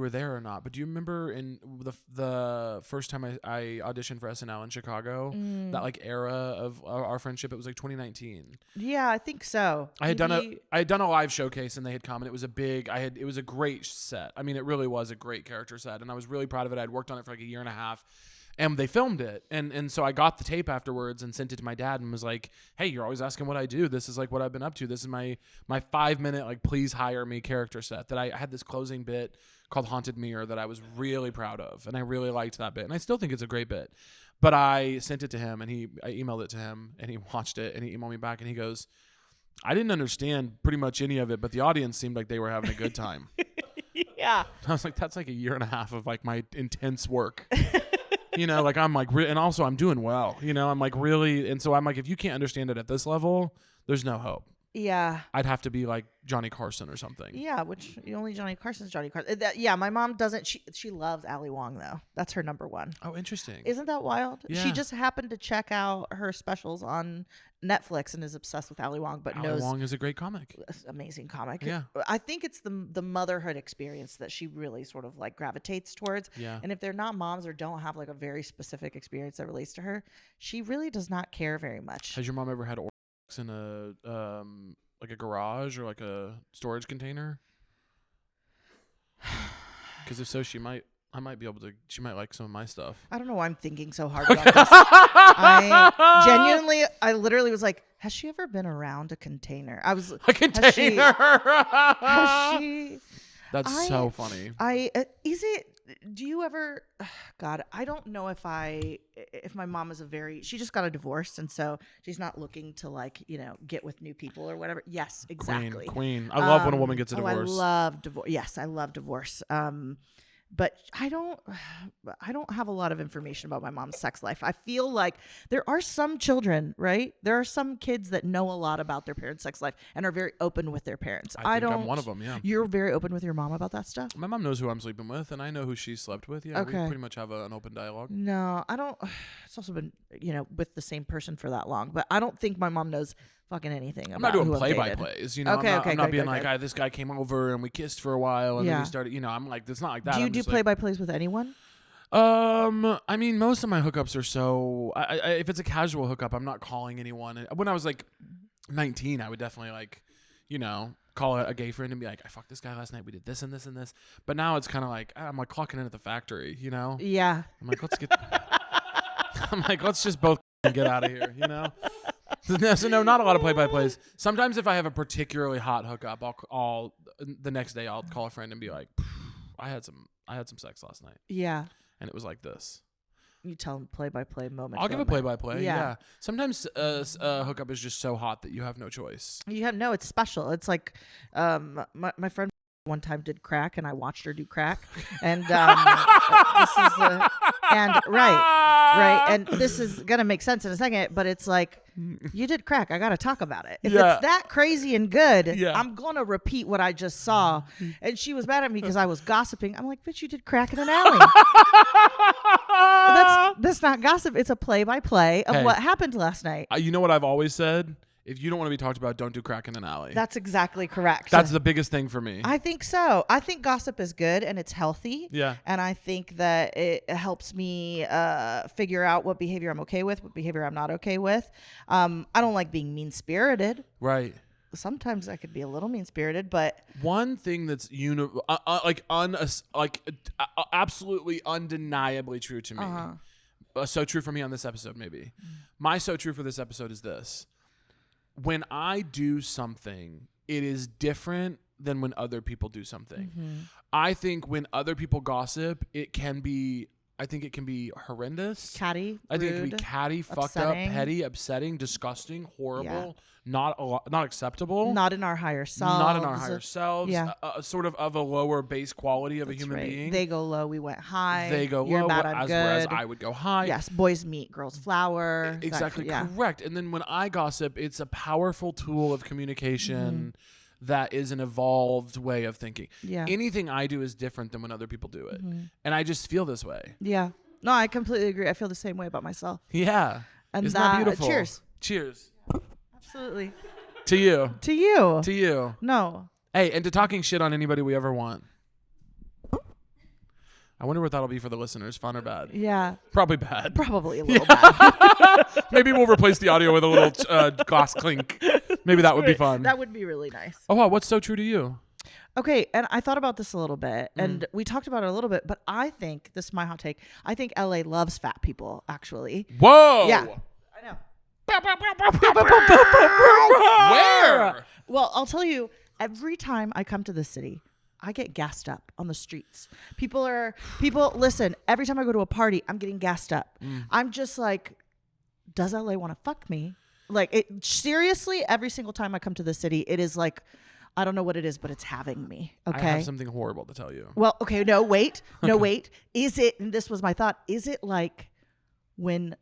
there or not, but do you remember in the first time I auditioned for SNL in Chicago, that like era of our friendship? It was like 2019. Yeah, I think so. I had done a live showcase and they had come, and it was it was a great set. I mean, it really was a great character set, and I was really proud of it. I'd worked on it for like a year and a half. And they filmed it. And so I got the tape afterwards and sent it to my dad and was like, hey, you're always asking what I do. This is like what I've been up to. This is my 5-minute, like, please hire me character set that I had this closing bit called Haunted Mirror that I was really proud of. And I really liked that bit. And I still think it's a great bit. But I sent it to him and I emailed it to him and he watched it and he emailed me back and he goes, I didn't understand pretty much any of it, but the audience seemed like they were having a good time. Yeah. I was like, that's like a year and a half of like my intense work. You know, like I'm like, and also I'm doing well, you know, I'm like really. And so I'm like, if you can't understand it at this level, there's no hope. Yeah. I'd have to be like Johnny Carson or something. Yeah, which only Johnny Carson's Johnny Carson. Yeah, my mom doesn't. She loves Ali Wong though. That's her number one. Oh, interesting. Isn't that wild? Yeah. She just happened to check out her specials on Netflix and is obsessed with Ali Wong. But Ali Wong is a great comic. Amazing comic. Yeah. I think it's the motherhood experience that she really sort of like gravitates towards. Yeah. And if they're not moms or don't have like a very specific experience that relates to her, she really does not care very much. Has your mom ever had orcs in a like a garage or like a storage container? Because if so, she might like some of my stuff. I don't know why I'm thinking so hard about this. I literally was like, has she ever been around a container? I was A container. Has she? That's so funny. Do you ever? God, I don't know if my mom is she just got a divorce, and so she's not looking to like get with new people or whatever. Yes, exactly. Queen. I love when a woman gets a divorce. I love divorce. Yes, I love divorce. But I don't have a lot of information about my mom's sex life. I feel like there are some children, right? There are some kids that know a lot about their parents' sex life and are very open with their parents. I think I'm one of them, yeah. You're very open with your mom about that stuff? My mom knows who I'm sleeping with, and I know who she slept with. Yeah, Okay. We pretty much have an open dialogue. No, I don't. It's also been, with the same person for that long. But I don't think my mom knows fucking anything about I'm not doing who I've dated. play-by-plays. Okay, I'm not being good, like, good. This guy came over and we kissed for a while and then Yeah. we started. I'm like, it's not like that. Do you I'm do just play-by-plays with anyone? I mean, most of my hookups are so. If it's a casual hookup, I'm not calling anyone. And when I was like 19, I would definitely like, call a gay friend and be like, I fucked this guy last night. We did this and this and this. But now it's kind of like I'm like clocking in at the factory. Yeah. I'm like, let's get. I'm like, let's just both get out of here. So no, not a lot of play-by-plays. Sometimes if I have a particularly hot hookup, I'll the next day I'll call a friend and be like, I had some sex last night. Yeah. And it was like this. You tell them play-by-play moment. I'll give a play-by-play. Yeah. Yeah. Sometimes a hookup is just so hot that you have no choice. It's special. It's like my friend one time did crack and I watched her do crack. And and this is gonna make sense in a second, but it's like, you did crack, I gotta talk about it. If it's that crazy and good, I'm gonna repeat what I just saw. And she was mad at me because I was gossiping. I'm like, bitch, you did crack in an alley. That's not gossip. It's a play-by-play of what happened last night. You know what I've always said? If you don't want to be talked about, don't do crack in an alley. That's exactly correct. That's the biggest thing for me. I think so. I think gossip is good and it's healthy. Yeah. And I think that it helps me figure out what behavior I'm okay with, what behavior I'm not okay with. I don't like being mean-spirited. Right. sometimes I could be a little mean-spirited, but one thing that's absolutely undeniably true to me. So true for me on this episode, maybe. My so true for this episode is this. When I do something, it is different than when other people do something. I think when other people gossip, it can be horrendous. catty, I think it rude, can be catty, fucked upsetting. up, petty, upsetting, disgusting, horrible, not acceptable. Not in our higher selves. Not in our higher selves. Yeah. Sort of a lower base quality of That's a human right. being. They go low, we went high. They go You're low, bad, I'm whereas good. I would go high. Yes, boys meet, girls flower. Exactly Yeah. correct. And then when I gossip, it's a powerful tool of communication that is an evolved way of thinking. Yeah. Anything I do is different than when other people do it. And I just feel this way. Yeah. No, I completely agree. I feel the same way about myself. Yeah. And Isn't that beautiful? Cheers. Cheers. Absolutely. To you. To you. To you. No. Hey, and to talking shit on anybody we ever want. I wonder what that'll be for the listeners, fun or bad. Yeah. Probably bad. Probably a little bad. Maybe we'll replace the audio with a little glass clink. Maybe that would be fun. That would be really nice. Oh, wow. What's so true to you? Okay, and I thought about this a little bit, and we talked about it a little bit, but I think, this is my hot take, I think LA loves fat people, actually. Whoa. Yeah. I know. Where? Well, I'll tell you, every time I come to this city, I get gassed up on the streets. People, listen, every time I go to a party, I'm getting gassed up. I'm just like, does LA want to fuck me? Like, seriously, every single time I come to the city, it is like, I don't know what it is, but it's having me. Okay. I have something horrible to tell you. Well, okay, no, wait. Is it, and this was my thought, is it like when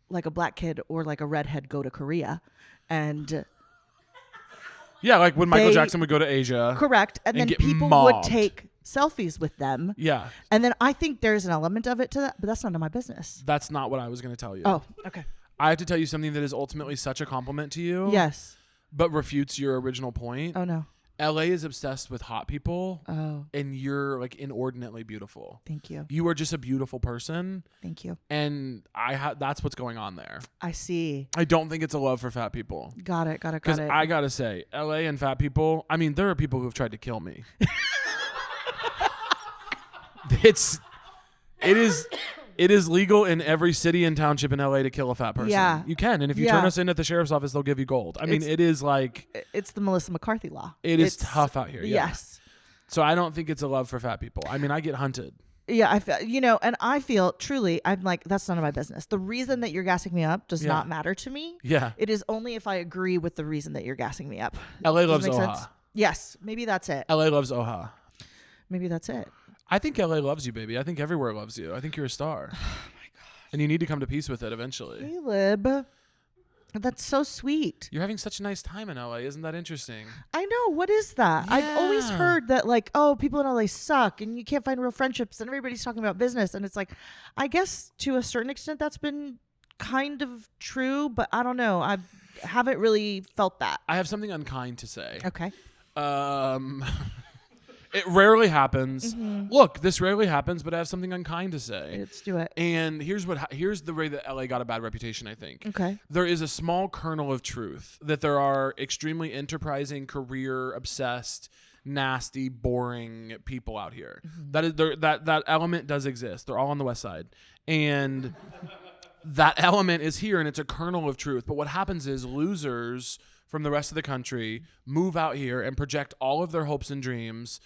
like a black kid or like a redhead go to Korea and Yeah, like when Michael Jackson would go to Asia. correct, and then get people mobbed. would take selfies with them. Yeah. And then I think there's an element of it to that, but that's none of my business. That's not what I was going to tell you. Oh, okay. I have to tell you something that is ultimately such a compliment to you. Yes. But refutes your original point. Oh, no. LA is obsessed with hot people. Oh, And you're like inordinately beautiful. thank you. You are just a beautiful person. Thank you. And that's what's going on there. I see. I don't think it's a love for fat people. Got it. Because I got to say, LA and fat people, I mean, there are people who have tried to kill me. It is legal in every city and township in LA to kill a fat person. Yeah. You can. And if you Yeah. turn us in at the sheriff's office, they'll give you gold. I mean, it is like, It's the Melissa McCarthy law. it's tough out here. Yeah. Yes. So I don't think it's a love for fat people. I mean, I get hunted. Yeah, I feel, and I feel truly, I'm like, that's none of my business. The reason that you're gassing me up does Yeah. not matter to me. Yeah. It is only if I agree with the reason that you're gassing me up. LA Does loves that make Oha. sense? Yes, maybe that's it. LA loves Oha. Maybe that's it. I think LA loves you, baby. I think everywhere loves you. I think you're a star. Oh my gosh. And you need to come to peace with it eventually. Caleb, that's so sweet. You're having such a nice time in LA. Isn't that interesting? I know. What is that? I've always Yeah. heard that, like, oh, people in LA suck and you can't find real friendships and everybody's talking about business. And it's like, I guess to a certain extent that's been kind of true, but I don't know. I haven't really felt that. I have something unkind to say. Okay. It rarely happens. Look, this rarely happens, but I have something unkind to say. Let's do it. And here's the way that LA got a bad reputation, I think. Okay. There is a small kernel of truth that there are extremely enterprising, career obsessed, nasty, boring people out here. That element does exist. They're all on the west side. And that element is here, and it's a kernel of truth. But what happens is losers from the rest of the country move out here and project all of their hopes and dreams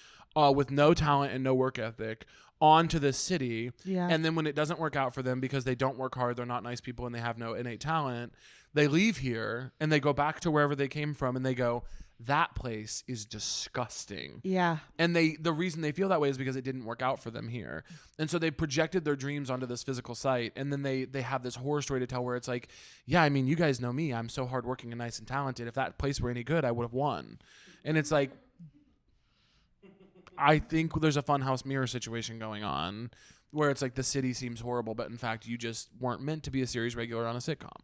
with no talent and no work ethic onto this city. Yeah. And then when it doesn't work out for them because they don't work hard, they're not nice people, and they have no innate talent, they leave here and they go back to wherever they came from and they go, that place is disgusting. Yeah. And the reason they feel that way is because it didn't work out for them here. And so they projected their dreams onto this physical site. And then they have this horror story to tell where it's like, yeah, I mean, you guys know me. I'm so hardworking and nice and talented. If that place were any good, I would have won. And it's like, I think there's a funhouse mirror situation going on where it's like the city seems horrible, but in fact, you just weren't meant to be a series regular on a sitcom.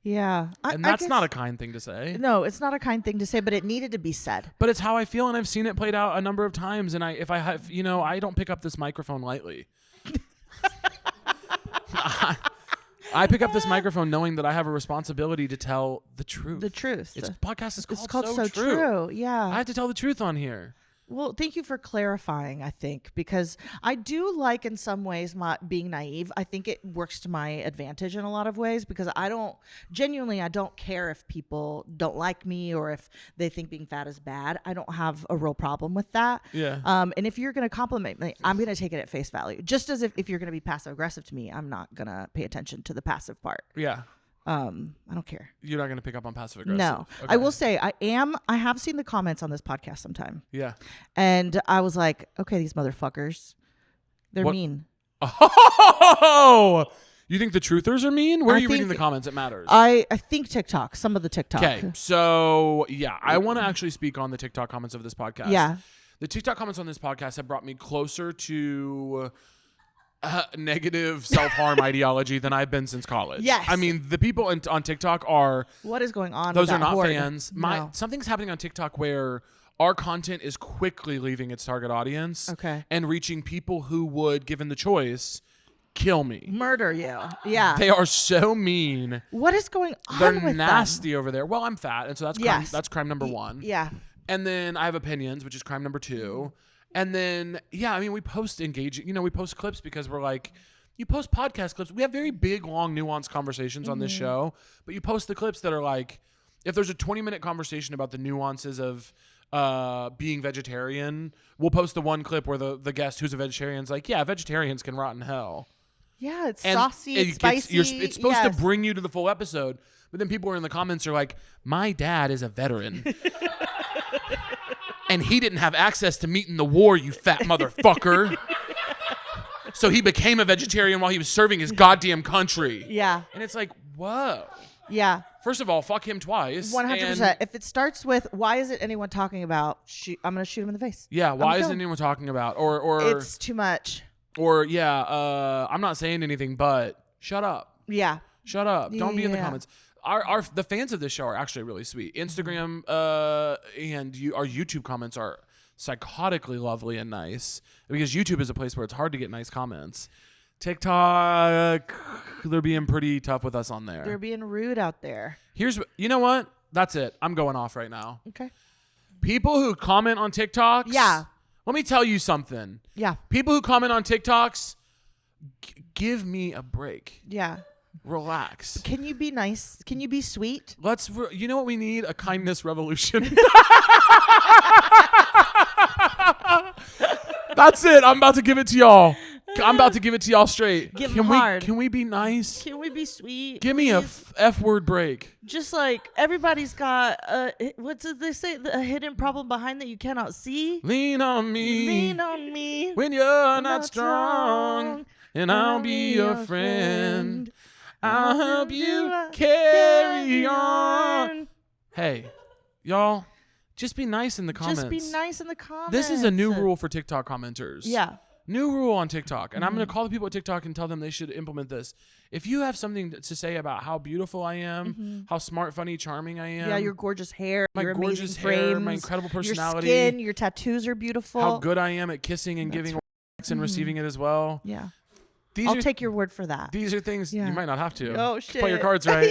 Yeah. And that's not a kind thing to say. No, it's not a kind thing to say, but it needed to be said. But it's how I feel, and I've seen it played out a number of times. And if I have, I don't pick up this microphone lightly. I pick up this microphone knowing that I have a responsibility to tell the truth. The truth. It's podcast is It's called called So True. Yeah. I have to tell the truth on here. Well, thank you for clarifying, I think, because I do like in some ways being naive. I think it works to my advantage in a lot of ways because I don't care if people don't like me or if they think being fat is bad. I don't have a real problem with that. Yeah. And if you're going to compliment me, I'm going to take it at face value. Just as if you're going to be passive aggressive to me, I'm not going to pay attention to the passive part. Yeah. I don't care. You're not going to pick up on passive aggressive. No. Okay. I will say I have seen the comments on this podcast sometime. Yeah. And I was like, okay, these motherfuckers, they're What? mean. Oh, you think the truthers are mean? Where are you reading the comments? It matters. I think TikTok, some of the TikTok. Okay. So, yeah, I want to actually speak on the TikTok comments of this podcast. Yeah. The TikTok comments on this podcast have brought me closer to negative self-harm ideology than I've been since college. Yes. I mean, the people on TikTok are... What is going on? Those with are that not horde? fans. No. Something's happening on TikTok where our content is quickly leaving its target audience. Okay. And reaching people who would, given the choice, kill me. Murder you. Yeah. They are so mean. What is going on They're with nasty over there. Well, I'm fat, and so that's crime, Yes. that's crime number one. Yeah. And then I have opinions, which is crime number two. And then, yeah, I mean, we post engaging, we post clips because we're like, you post podcast clips. We have very big, long, nuanced conversations on this show, but you post the clips that are like, if there's a 20-minute conversation about the nuances of being vegetarian, we'll post the one clip where the guest who's a vegetarian is like, yeah, vegetarians can rot in hell. Yeah, it's And saucy, it's spicy. It's supposed to Yes. bring you to the full episode, but then people are in the comments are like, my dad is a veteran. And he didn't have access to meat in the war, you fat motherfucker. So he became a vegetarian while he was serving his goddamn country. Yeah. And it's like, whoa. Yeah. First of all, fuck him twice. 100%. If it starts with, why isn't anyone talking about, I'm going to shoot him in the face. Yeah, why I'm isn't done. anyone talking about? Or It's too much. I'm not saying anything, but shut up. Yeah. Shut up. Don't be in the Yeah. comments. The fans of this show are actually really sweet. Instagram and our YouTube comments are psychotically lovely and nice because YouTube is a place where it's hard to get nice comments. TikTok, they're being pretty tough with us on there. They're being rude out there. You know what? That's it. I'm going off right now. Okay. People who comment on TikToks. Yeah. Let me tell you something. Yeah. People who comment on TikToks, give me a break. Yeah. Relax. Can you be nice? Can you be sweet? You know what we need? A kindness revolution. That's it. I'm about to give it to y'all. I'm about to give it to y'all straight. Give 'em hard. Can we be nice? Can we be sweet? Give me a please? F word break. Just like everybody's got what did they say? A hidden problem behind that you cannot see. Lean on me. Lean on me when you're not strong, and I'll be your friend. I'll help you carry on. Hey, y'all, just be nice in the comments. Just be nice in the comments. This is a new rule for TikTok commenters. Yeah. New rule on TikTok. And I'm going to call the people at TikTok and tell them they should implement this. If you have something to say about how beautiful I am, how smart, funny, charming I am. Yeah, your gorgeous hair, my your gorgeous amazing hair, frames, my incredible personality. your skin, your tattoos are beautiful. How good I am at kissing and giving and receiving it as well. Yeah. I'll take your word for that. These are things you might not have to. Oh, shit. Play your cards right.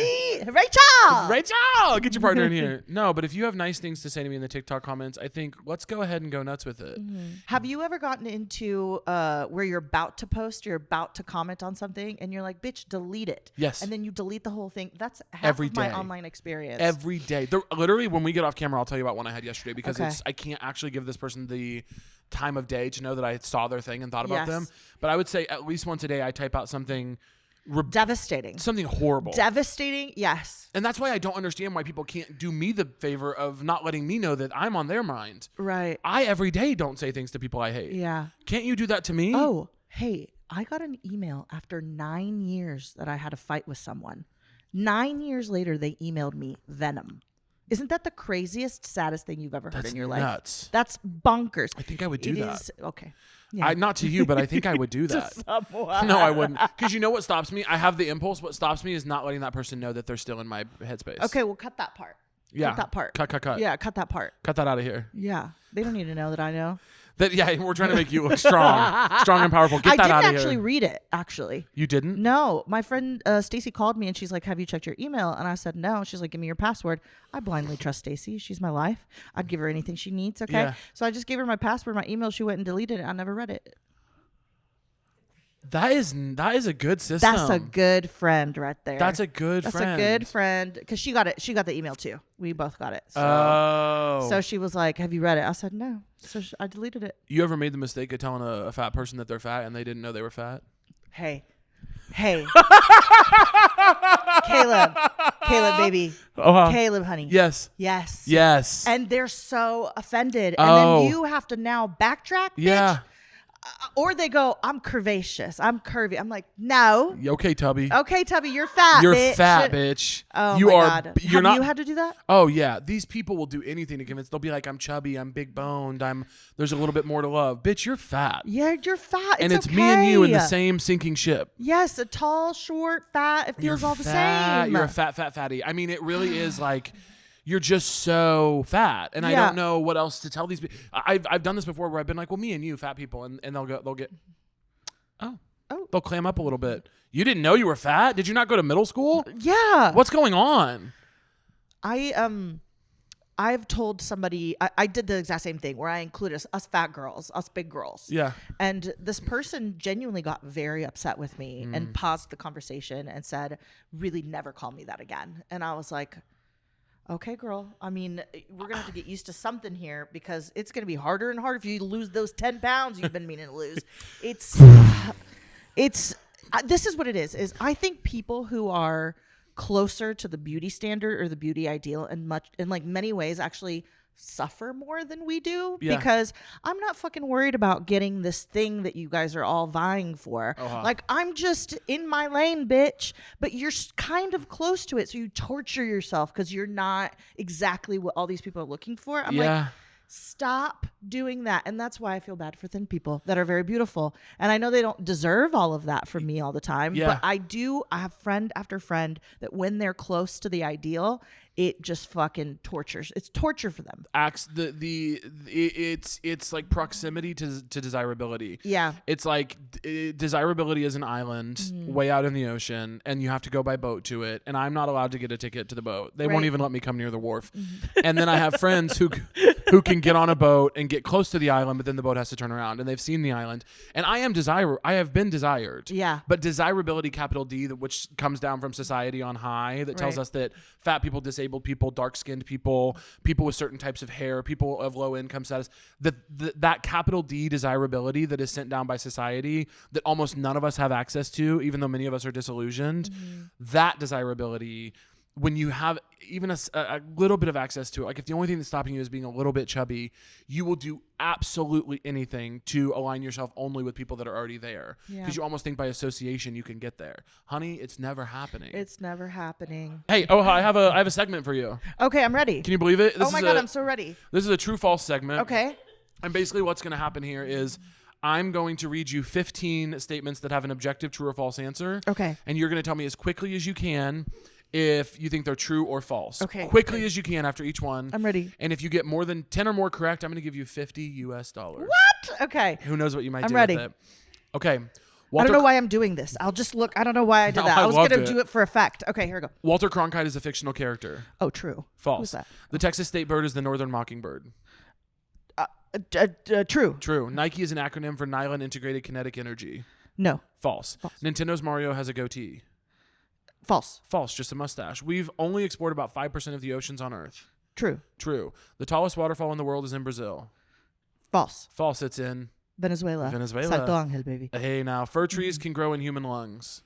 Rachel! Get your partner in here. No, but if you have nice things to say to me in the TikTok comments, I think let's go ahead and go nuts with it. Have you ever gotten into where you're about to post, you're about to comment on something, and you're like, bitch, delete it. Yes. And then you delete the whole thing. That's half Every of my day. online experience. Every day. Literally, when we get off camera, I'll tell you about one I had yesterday because Okay. I can't actually give this person the time of day to know that I saw their thing and thought about Yes. them. But I would say at least once a day, I type out something Devastating. something horrible. Devastating, yes. And that's why I don't understand why people can't do me the favor of not letting me know that I'm on their mind. Right. I every day don't say things to people I hate. Yeah. Can't you do that to me? Oh, hey, I got an email after 9 years that I had a fight with someone. 9 years later, they emailed me Venom. Isn't that the craziest, saddest thing you've ever heard That's in your life? nuts. That's bonkers. I think I would do that. Is, okay. Yeah. Not to you, but I think I would do that. Someone. No, I wouldn't. Because you know what stops me? I have the impulse. What stops me is not letting that person know that they're still in my headspace. Okay, well, cut that part. Yeah. Cut that part. Cut. Yeah, cut that part. Cut that out of here. Yeah. They don't need to know that I know. We're trying to make you look strong and powerful. Get I that didn't out of actually here. read it, actually. You didn't? No. My friend Stacy called me and she's like, have you checked your email? And I said, no. She's like, give me your password. I blindly trust Stacy. She's my life. I'd give her anything she needs. Okay. Yeah. So I just gave her my password, my email. She went and deleted it. I never read it. That is a good system. That's a good friend right there. That's a good That's friend. a good friend. Because she got it. She got the email too. We both got it. So, Oh. she was like, have you read it? I said, no. So I deleted it. You ever made the mistake of telling a fat person that they're fat and they didn't know they were fat? Hey. Caleb, baby. Caleb, honey. Yes. Yes. Yes. And they're so offended. Oh. And then you have to now backtrack, Yeah. bitch. Or they go, I'm curvaceous. I'm curvy. I'm like, no. Okay, Tubby. Okay, Tubby, you're fat, You're bitch. fat, bitch. Oh, you my are. God. You're Have not. you had to do that? Oh yeah, these people will do anything to convince. They'll be like, "I'm chubby, I'm big boned, there's a little bit more to love." Bitch, you're fat. Yeah, you're fat. And it's okay. me and you in the same sinking ship. Yes, a tall, short, fat. It feels all the same. You're a fat fatty. I mean, it really is like you're just so fat, and I Yeah. don't know what else to tell these people. I've done this before where I've been like, "Well, me and you, fat people," and they'll get, they'll clam up a little bit. You didn't know you were fat? Did you not go to middle school? Yeah. What's going on? I've told somebody, I did the exact same thing where I included us fat girls, us big girls. Yeah. And this person genuinely got very upset with me and paused the conversation and said, really never call me that again. And I was like, okay, girl. I mean, we're going to have to get used to something here because it's going to be harder and harder for you to lose those 10 pounds you've been meaning to lose. This is what it is I think people who are closer to the beauty standard or the beauty ideal in like many ways actually suffer more than we do because I'm not fucking worried about getting this thing that you guys are all vying for. Like I'm just in my lane, bitch, but you're kind of close to it. So you torture yourself because you're not exactly what all these people are looking for. I'm like, stop doing that. And that's why I feel bad for thin people that are very beautiful. And I know they don't deserve all of that from me all the time, but I have friend after friend that when they're close to the ideal, it just fucking tortures. It's torture for them. It's like proximity to desirability. Yeah. It's like desirability is an island way out in the ocean, and you have to go by boat to it. And I'm not allowed to get a ticket to the boat. They won't even let me come near the wharf. And then I have friends who can get on a boat and get close to the island, but then the boat has to turn around, and they've seen the island. And I have been desired. Yeah. But desirability, capital D, which comes down from society on high, that tells us that fat people, disabled people, dark-skinned people, people with certain types of hair, people of low income status, that capital D desirability that is sent down by society that almost none of us have access to, even though many of us are disillusioned, that desirability, when you have even a little bit of access to it, like if the only thing that's stopping you is being a little bit chubby, you will do absolutely anything to align yourself only with people that are already there. Because you almost think by association you can get there. Honey, it's never happening. It's never happening. Hey, I have a segment for you. Okay, I'm ready. Can you believe it? Oh my God, I'm so ready. This is a true-false segment. Okay. And basically what's going to happen here is I'm going to read you 15 statements that have an objective true or false answer. Okay. And you're going to tell me as quickly as you can if you think they're true or false. Okay. Quickly as you can after each one. I'm ready. And if you get more than 10 or more correct, I'm going to give you $50 US. What? Okay. Who knows what you might do ready. with it. Okay. I don't know why I'm doing this. I'll just look. I don't know why I did that. I was going to do it for effect. Okay, here we go. Walter Cronkite is a fictional character. Oh, true. False. Who's that? The Texas state bird is the northern mockingbird. True. True. Nike is an acronym for Nylon Integrated Kinetic Energy. No. False. Nintendo's Mario has a goatee. False. False, just a mustache. We've only explored about 5% of the oceans on Earth. True. True. The tallest waterfall in the world is in Brazil. False. False, it's in Venezuela. Salto Ángel, baby. Hey, now, fir trees can grow in human lungs.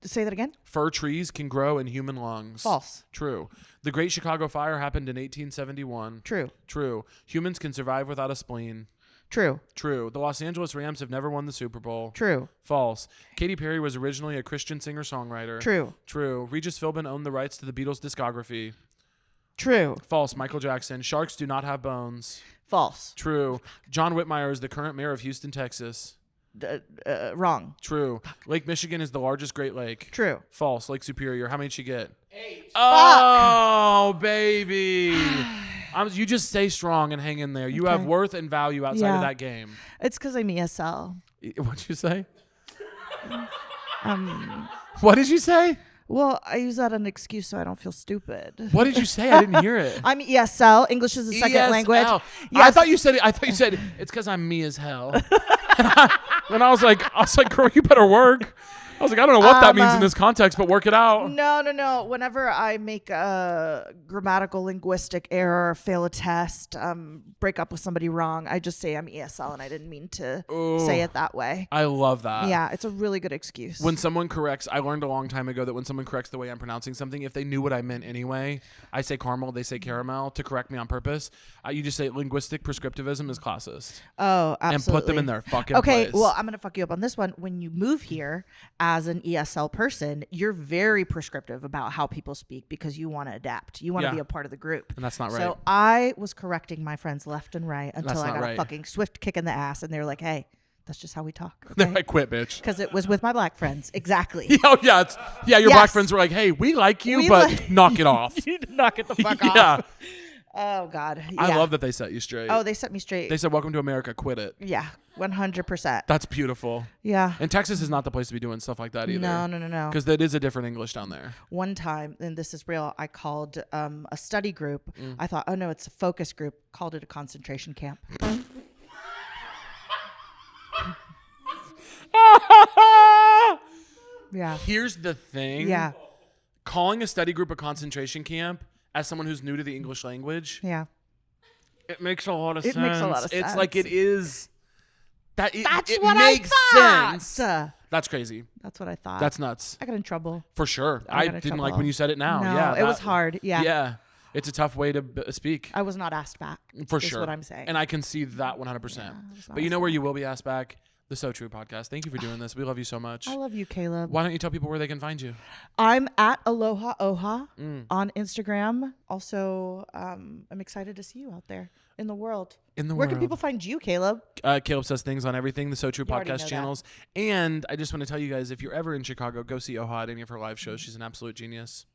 Say that again? Fir trees can grow in human lungs. False. True. The Great Chicago Fire happened in 1871. True. True. Humans can survive without a spleen. True. True. The Los Angeles Rams have never won the Super Bowl. True. False. Katy Perry was originally a Christian singer-songwriter. True. True. Regis Philbin owned the rights to the Beatles' discography. True. False. Michael Jackson. Sharks do not have bones. False. True. John Whitmire is the current mayor of Houston, Texas. Wrong. True. Lake Michigan is the largest Great Lake. True. False. Lake Superior. How many did she get? 8. Oh, baby. You just stay strong and hang in there. You have Okay. worth and value outside Yeah. of that game. It's because I'm ESL. What'd you say? What did you say? Well, I use that as an excuse so I don't feel stupid. What did you say? I didn't hear it. I'm ESL. English is a second language. ESL. Yes. I thought you said it's because I'm me as hell. And I was like, girl, you better work. I was like, I don't know what that means in this context, but work it out. No. Whenever I make a grammatical linguistic error, fail a test, break up with somebody wrong, I just say I'm ESL and I didn't mean to say it that way. I love that. Yeah, it's a really good excuse. When someone corrects, I learned a long time ago that when someone corrects the way I'm pronouncing something, if they knew what I meant anyway, I say caramel, they say caramel to correct me on purpose. You just say linguistic prescriptivism is classist. Oh, absolutely. And put them in their fucking place. Well, I'm going to fuck you up on this one. When you move here as an ESL person, you're very prescriptive about how people speak because you want to adapt. You want to be a part of the group. And that's not right. So I was correcting my friends left and right until That's I not got right. a fucking swift kick in the ass. And they were like, hey, that's just how we talk. They're Okay? like, quit, bitch. Because it was with my black friends. Exactly. Oh, yeah. Your Yes. black friends were like, hey, we like you, but knock it off. You need to knock it the fuck Yeah. off. Oh, God. Yeah. I love that they set you straight. Oh, they set me straight. They said, welcome to America, quit it. Yeah, 100%. That's beautiful. Yeah. And Texas is not the place to be doing stuff like that either. No. Because that is a different English down there. One time, and this is real, I called a study group. I thought, oh no, it's a focus group. Called it a concentration camp. Yeah. Here's the thing. Yeah. Calling a study group a concentration camp as someone who's new to the English language, Yeah. it makes a lot of It sense. makes a lot of It's sense. like it is. That's it what makes I thought. sense. That's crazy. That's what I thought. That's nuts. I got in trouble. For sure. I I got in didn't like trouble. when you said it now. No, Yeah. it was hard. Yeah. Yeah. It's a tough way to speak. I was not asked back. For is sure. what I'm saying. And I can see that 100%. was not But you know asked where you will be asked back? The So True podcast. Thank you for doing this. We love you so much. I love you, Caleb. Why don't you tell people where they can find you? I'm at Aloha Oha on Instagram. Also, I'm excited to see you out there in the world. Where can people find you, Caleb? Caleb Says Things on everything, the So True You already know podcast that. channels. And I just want to tell you guys, if you're ever in Chicago, go see Hoja at any of her live shows. She's an absolute genius.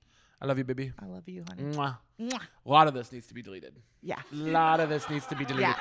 I love you, baby. I love you, honey. Mwah. Mwah. A lot of this needs to be deleted. Yeah. A lot of this needs to be deleted. Yeah.